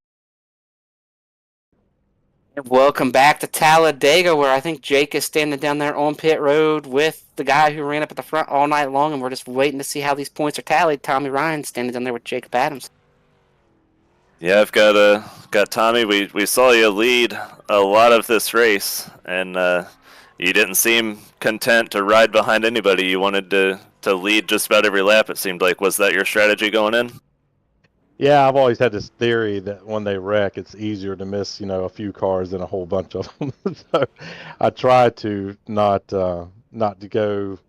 Welcome back to Talladega, where I think Jake is standing down there on pit road with the guy who ran up at the front all night long, and we're just waiting to see how these points are tallied. Tommy Ryan standing down there with Jacob Adams. Yeah, I've got Tommy. We saw you lead a lot of this race, and you didn't seem content to ride behind anybody. You wanted to lead just about every lap, it seemed like. Was that your strategy going in? Yeah, I've always had this theory that when they wreck, it's easier to miss, a few cars than a whole bunch of them. So I try to not to go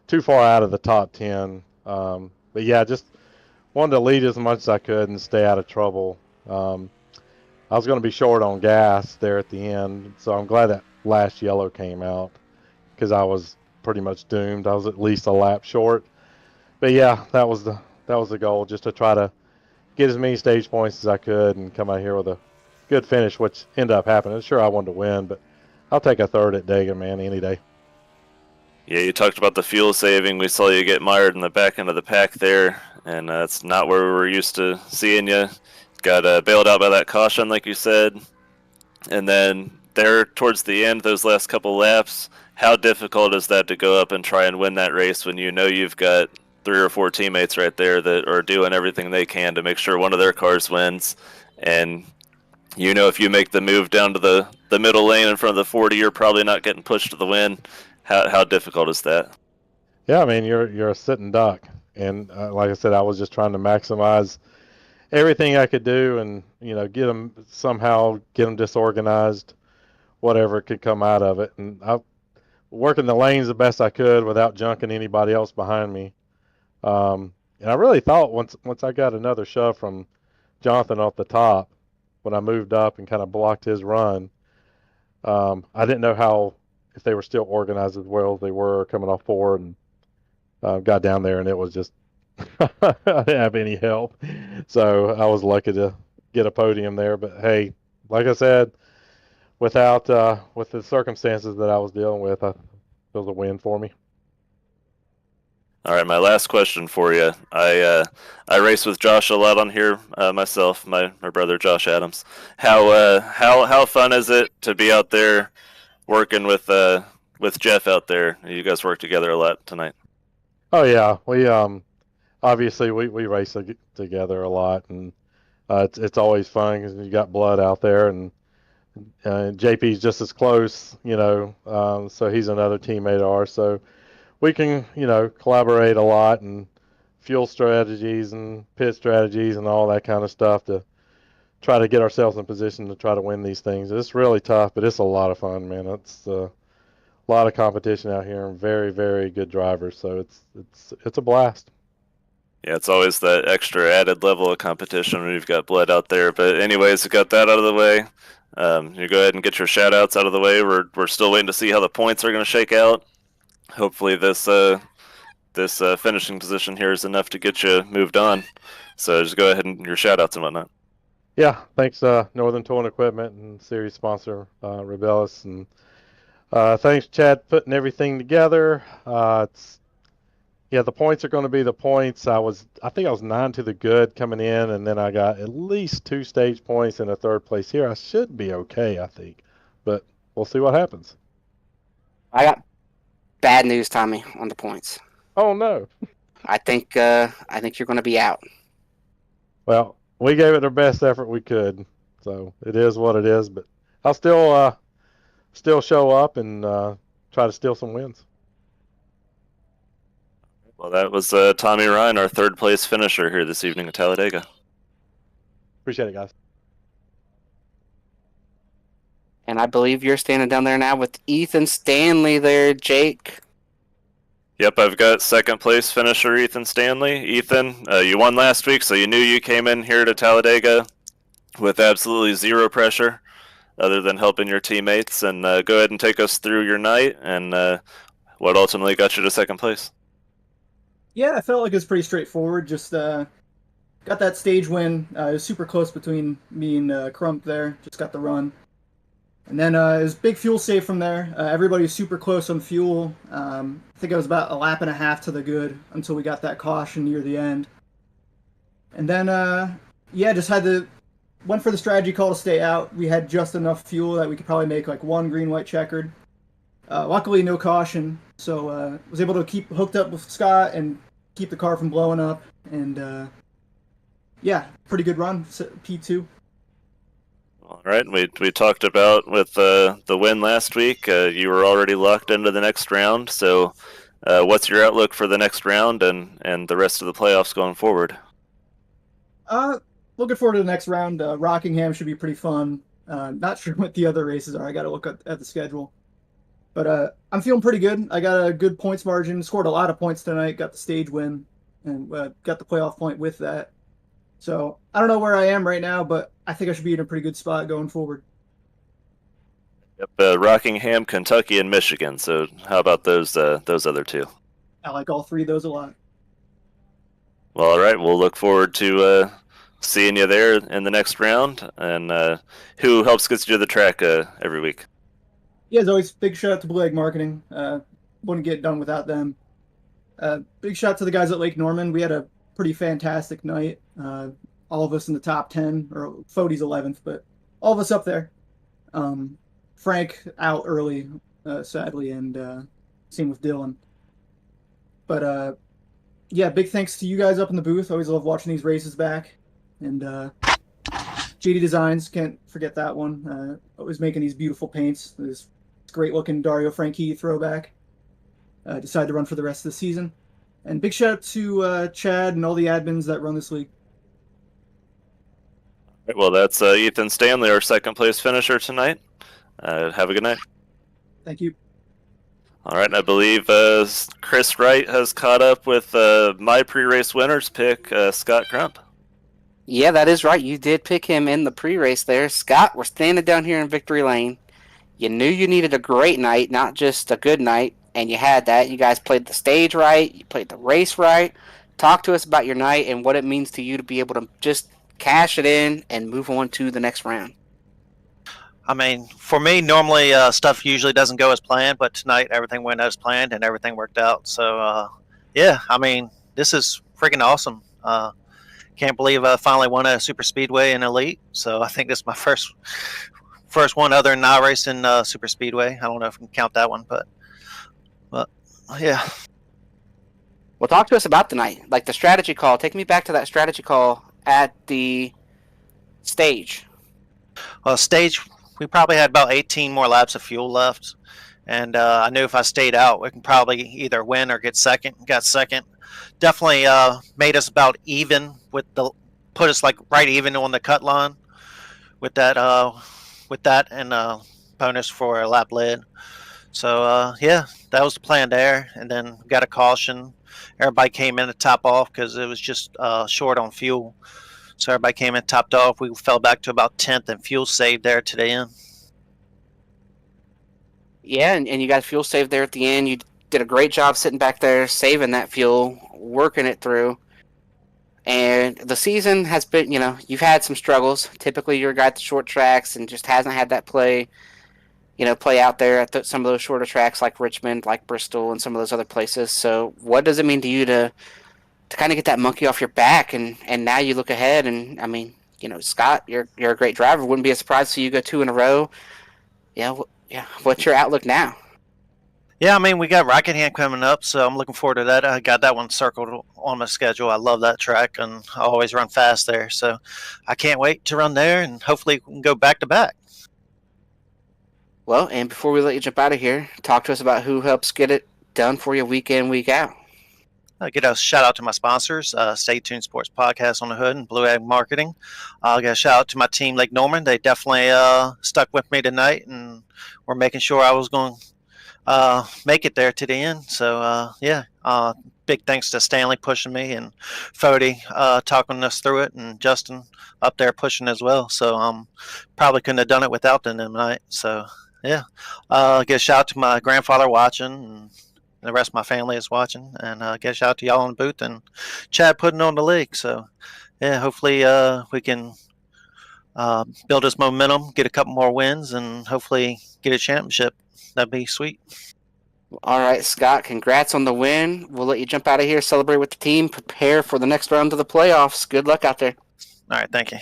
too far out of the top 10. But yeah, just wanted to lead as much as I could and stay out of trouble. I was going to be short on gas there at the end, so I'm glad that last yellow came out, because I was pretty much doomed. I was at least a lap short. But yeah, that was the goal, just to try to get as many stage points as I could and come out here with a good finish, which ended up happening. Sure, I wanted to win, but I'll take a third at Dega, man, any day. Yeah, you talked about the fuel saving. We saw you get mired in the back end of the pack there, and that's not where we were used to seeing you. Got bailed out by that caution, like you said. And then there towards the end, those last couple laps, how difficult is that to go up and try and win that race when you know you've got 3 or 4 teammates right there that are doing everything they can to make sure one of their cars wins? And you know if you make the move down to the middle lane in front of the 40, you're probably not getting pushed to the win. How difficult is that? Yeah, I mean, you're a sitting duck. And like I said, I was just trying to maximize everything I could do and, get them disorganized, whatever could come out of it. And I working the lanes the best I could without junking anybody else behind me. And I really thought once I got another shove from Jonathan off the top, when I moved up and kind of blocked his run, I didn't know if they were still organized as well as they were coming off forward, and got down there, and it was just I didn't have any help. So I was lucky to get a podium there. But hey, like I said, with the circumstances that I was dealing with, it was a win for me. All right, my last question for you. I race with Josh a lot on here myself, my brother Josh Adams. How fun is it to be out there working with Jeff out there? You guys work together a lot tonight. Oh yeah, we obviously we race together a lot, and it's always fun because you got blood out there, and JP's just as close, so he's another teammate of ours, so we can, collaborate a lot, and fuel strategies and pit strategies and all that kind of stuff to try to get ourselves in position to try to win these things. It's really tough, but it's a lot of fun, man. It's a lot of competition out here and very, very good drivers, so it's a blast. Yeah, it's always that extra added level of competition when you've got blood out there. But anyways, we got that out of the way. You go ahead and get your shout-outs out of the way. We're still waiting to see how the points are going to shake out. Hopefully this finishing position here is enough to get you moved on. So just go ahead and your shout-outs and whatnot. Yeah, thanks Northern Towing Equipment and series sponsor Rebilas, and thanks Chad putting everything together. The points are going to be the points. I think I was 9 to the good coming in, and then I got at least 2 stage points in a third place here. I should be okay, I think, but we'll see what happens. I got bad news, Tommy, on the points. Oh no! I think you're going to be out. Well, we gave it our best effort we could, so it is what it is. But I'll still show up and try to steal some wins. Well, that was Tommy Ryan, our third place finisher here this evening at Talladega. Appreciate it, guys. And I believe you're standing down there now with Ethan Stanley there, Jake. Yep, I've got second place finisher Ethan Stanley. Ethan, you won last week, so you knew you came in here to Talladega with absolutely zero pressure other than helping your teammates. And go ahead and take us through your night and what ultimately got you to second place. Yeah, I felt like it was pretty straightforward. Just got that stage win. It was super close between me and Crump there. Just got the run. And then it was big fuel save from there. Everybody was super close on fuel. I think it was about a lap and a half to the good until we got that caution near the end. And then, just went for the strategy call to stay out. We had just enough fuel that we could probably make like one green, white checkered. Luckily, no caution. So was able to keep hooked up with Scott and keep the car from blowing up. And pretty good run, P2. All right, we talked about with the win last week. You were already locked into the next round. So, what's your outlook for the next round and the rest of the playoffs going forward? Looking forward to the next round. Rockingham should be pretty fun. Not sure what the other races are. I got to look at the schedule. But I'm feeling pretty good. I got a good points margin. Scored a lot of points tonight. Got the stage win, and got the playoff point with that. So I don't know where I am right now, but I think I should be in a pretty good spot going forward. Yep, Rockingham, Kentucky, and Michigan. So how about those other two? I like all three of those a lot. Well, all right. We'll look forward to seeing you there in the next round. And who helps get you to the track every week? Yeah, as always, big shout out to Blue Egg Marketing. Wouldn't get done without them. Big shout out to the guys at Lake Norman. We had a pretty fantastic night. All of us in the top 10, or Fody's 11th, but all of us up there. Frank out early, sadly, and same with Dylan. But yeah, big thanks to you guys up in the booth. Always love watching these races back. And GD Designs, can't forget that one. Always making these beautiful paints. This great looking Dario Franchitti throwback. Decided to run for the rest of the season. And big shout out to Chad and all the admins that run this league. Right, well, that's Ethan Stanley, our second place finisher tonight. Have a good night. Thank you. All right, and I believe Chris Wright has caught up with my pre-race winners pick, Scott Crump. Yeah, that is right. You did pick him in the pre-race there. Scott, we're standing down here in Victory Lane. You knew you needed a great night, not just a good night, and you had that. You guys played the stage right. You played the race right. Talk to us about your night and what it means to you to be able to just cash it in and move on to the next round. I mean, for me, normally stuff usually doesn't go as planned, but tonight everything went as planned and everything worked out. So, yeah, I mean, this is freaking awesome. Can't believe I finally won a super speedway in Elite. So I think this is my first one other than I race in super speedway. I don't know if I can count that one, but yeah. Well, talk to us about the night, like the strategy call. Take me back to that strategy call at the stage. Well, stage, we probably had about 18 more laps of fuel left. And I knew if I stayed out, we can probably either win or get second. Got second. Definitely made us about even put us like right even on the cut line with that and bonus for a lap lead. So yeah, that was the plan there. And then got a caution. Everybody came in to top off because it was just short on fuel. So everybody came in, topped off. We fell back to about 10th, and fuel saved there to the end. Yeah, and you got fuel saved there at the end. You did a great job sitting back there, saving that fuel, working it through. And the season has been, you've had some struggles. Typically, you're a guy at the short tracks and just hasn't had that play out there at some of those shorter tracks like Richmond, like Bristol, and some of those other places. So what does it mean to you to kind of get that monkey off your back? And now you look ahead, and, I mean, Scott, you're a great driver. Wouldn't be a surprise to see you go 2 in a row. Yeah, what's your outlook now? Yeah, I mean, we got Rockingham coming up, so I'm looking forward to that. I got that one circled on my schedule. I love that track, and I always run fast there. So I can't wait to run there, and hopefully we can go back-to-back. Well, and before we let you jump out of here, talk to us about who helps get it done for you week in, week out. I'll get a shout out to my sponsors, Stay Tuned Sports Podcast on the Hood and Blue Egg Marketing. I'll get a shout out to my team, Lake Norman. They definitely stuck with me tonight, and we're making sure I was going to make it there to the end. So, yeah, big thanks to Stanley pushing me and Fody talking us through it, and Justin up there pushing as well. So probably couldn't have done it without them tonight. So, yeah, get a shout out to my grandfather watching, and the rest of my family is watching, and get a shout out to y'all in the booth and Chad putting on the league. So, yeah, hopefully we can build this momentum, get a couple more wins, and hopefully get a championship. That'd be sweet. All right, Scott, congrats on the win. We'll let you jump out of here, celebrate with the team, prepare for the next round of the playoffs. Good luck out there. All right, thank you.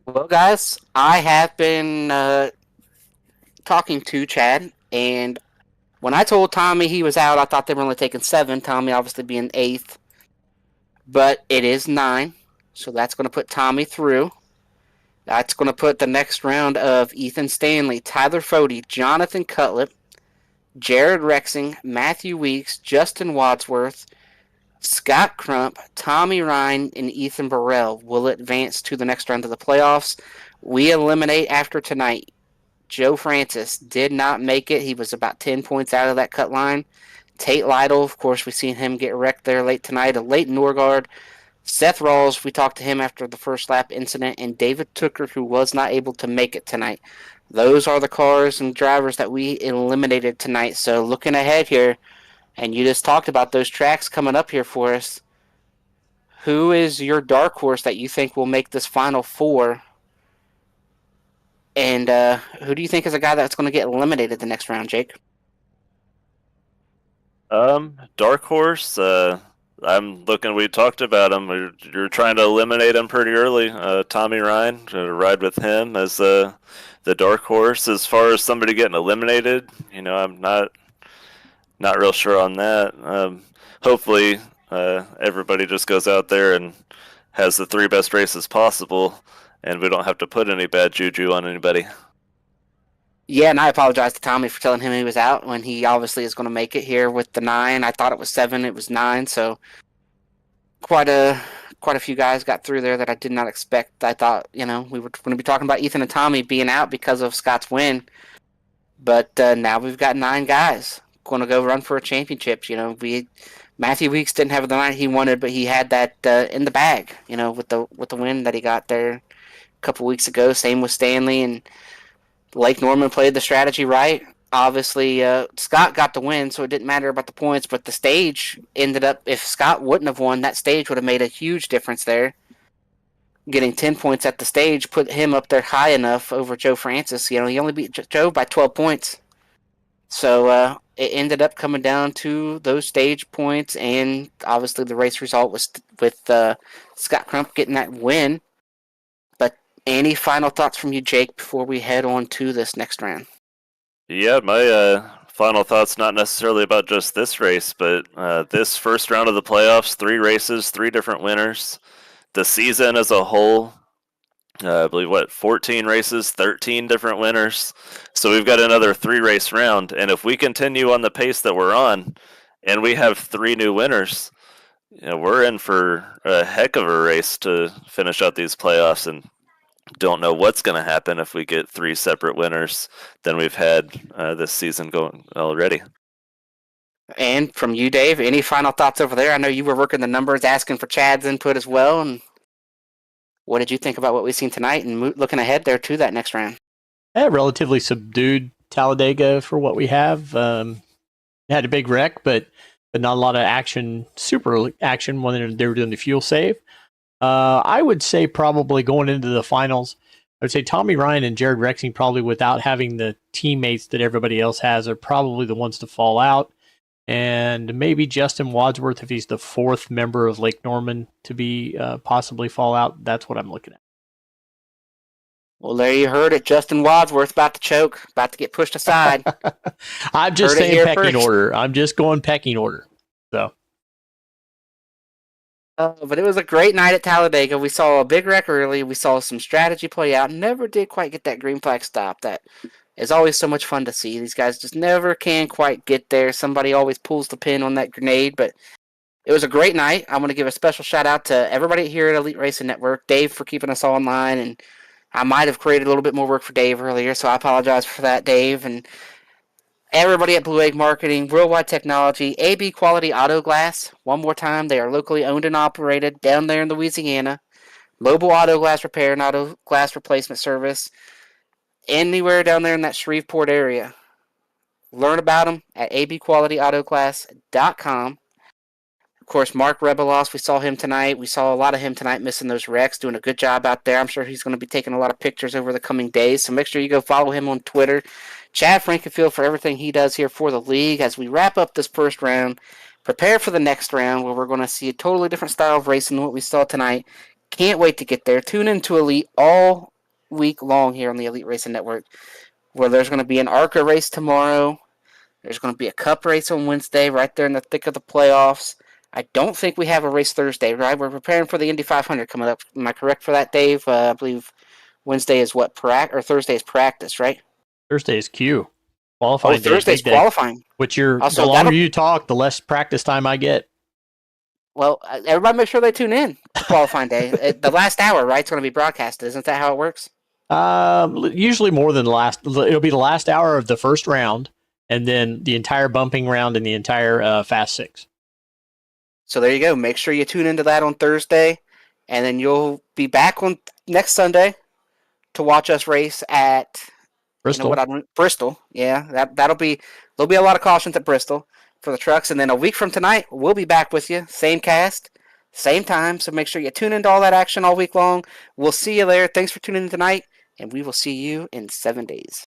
Well, guys, I have been talking to Chad, and when I told Tommy he was out, I thought they were only taking 7, Tommy obviously being 8th. But it is 9, so that's going to put Tommy through. That's going to put the next round of Ethan Stanley, Tyler Fody, Jonathan Cutlip, Jared Rexing, Matthew Weeks, Justin Wadsworth, Scott Crump, Tommy Ryan, and Ethan Burrell will advance to the next round of the playoffs. We eliminate after tonight. Joe Francis did not make it. He was about 10 points out of that cut line. Tate Lytle, of course, we've seen him get wrecked there late tonight. Leighton Norgard, Seth Rawls, we talked to him after the first lap incident, and David Tooker, who was not able to make it tonight. Those are the cars and drivers that we eliminated tonight. So looking ahead here, and you just talked about those tracks coming up here for us. Who is your dark horse that you think will make this Final Four? And who do you think is a guy that's going to get eliminated the next round, Jake? Dark horse. I'm looking. We talked about him. You're trying to eliminate him pretty early. Tommy Ryan, to ride with him as the dark horse. As far as somebody getting eliminated, I'm not real sure on that. Hopefully, everybody just goes out there and has the 3 best races possible, and we don't have to put any bad juju on anybody. Yeah, and I apologize to Tommy for telling him he was out when he obviously is going to make it here with the 9. I thought it was 7, it was 9, so quite a few guys got through there that I did not expect. I thought, we were going to be talking about Ethan and Tommy being out because of Scott's win, but now we've got 9 guys going to go run for a championship. Matthew Weeks didn't have the night he wanted, but he had that in the bag, with the win that he got there a couple weeks ago. Same with Stanley, and Lake Norman played the strategy right. Obviously, Scott got the win, so it didn't matter about the points, but the stage ended up, if Scott wouldn't have won, that stage would have made a huge difference there. Getting 10 points at the stage put him up there high enough over Joe Francis. He only beat Joe by 12 points. So it ended up coming down to those stage points, and obviously the race result was with Scott Crump getting that win. But any final thoughts from you, Jake, before we head on to this next round? Yeah, my final thoughts not necessarily about just this race, but this first round of the playoffs, 3 races, 3 different winners. The season as a whole, I believe, 14 races, 13 different winners. So we've got another 3-race round, and if we continue on the pace that we're on, and we have 3 new winners, we're in for a heck of a race to finish out these playoffs, and don't know what's going to happen if we get 3 separate winners than we've had this season going already. And from you, Dave, any final thoughts over there? I know you were working the numbers, asking for Chad's input as well, and what did you think about what we've seen tonight and looking ahead there to that next round? Relatively subdued Talladega for what we have. Had a big wreck, but not a lot of action, super action when they were doing the fuel save. I would say probably going into the finals, I would say Tommy Ryan and Jared Rexing, probably without having the teammates that everybody else has, are probably the ones to fall out. And maybe Justin Wadsworth, if he's the 4th member of Lake Norman, to be possibly fall out. That's what I'm looking at. Well, there you heard it. Justin Wadsworth about to choke, about to get pushed aside. I'm just saying pecking order. I'm just going pecking order. So. But it was a great night at Talladega. We saw a big wreck early. We saw some strategy play out. Never did quite get that green flag stop. That is always so much fun to see. These guys just never can quite get there. Somebody always pulls the pin on that grenade. But it was a great night. I want to give a special shout out to everybody here at Elite Racing Network. Dave for keeping us all online. And I might have created a little bit more work for Dave earlier, so I apologize for that, Dave. And everybody at Blue Egg Marketing, Worldwide Technology, AB Quality Auto Glass. One more time, they are locally owned and operated down there in Louisiana. Mobile auto glass repair and auto glass replacement service anywhere down there in that Shreveport area. Learn about them at abqualityautoglass.com. Of course, Mark Rebilas, we saw him tonight. We saw a lot of him tonight missing those wrecks, doing a good job out there. I'm sure he's going to be taking a lot of pictures over the coming days, so make sure you go follow him on Twitter. Chad Frankenfield for everything he does here for the league. As we wrap up this first round, prepare for the next round where we're going to see a totally different style of racing than what we saw tonight. Can't wait to get there. Tune into Elite all week long here on the Elite Racing Network, where there's going to be an ARCA race tomorrow. There's going to be a Cup race on Wednesday right there in the thick of the playoffs. I don't think we have a race Thursday, right? We're preparing for the Indy 500 coming up. Am I correct for that, Dave? I believe Wednesday is what, or Thursday is practice, right? Thursday is Q. Qualifying day. Thursday's qualifying. Which the longer you talk, the less practice time I get. Well, everybody make sure they tune in to qualifying day. The last hour, right? It's going to be broadcasted. Isn't that how it works? Usually more than the last. It'll be the last hour of the first round, and then the entire bumping round and the entire Fast 6. So there you go. Make sure you tune into that on Thursday, and then you'll be back on next Sunday to watch us race at Bristol. You know what? Bristol. Yeah, there'll be a lot of cautions at Bristol for the trucks, and then a week from tonight we'll be back with you, same cast, same time. So make sure you tune into all that action all week long. We'll see you there. Thanks for tuning in tonight, and we will see you in 7 days.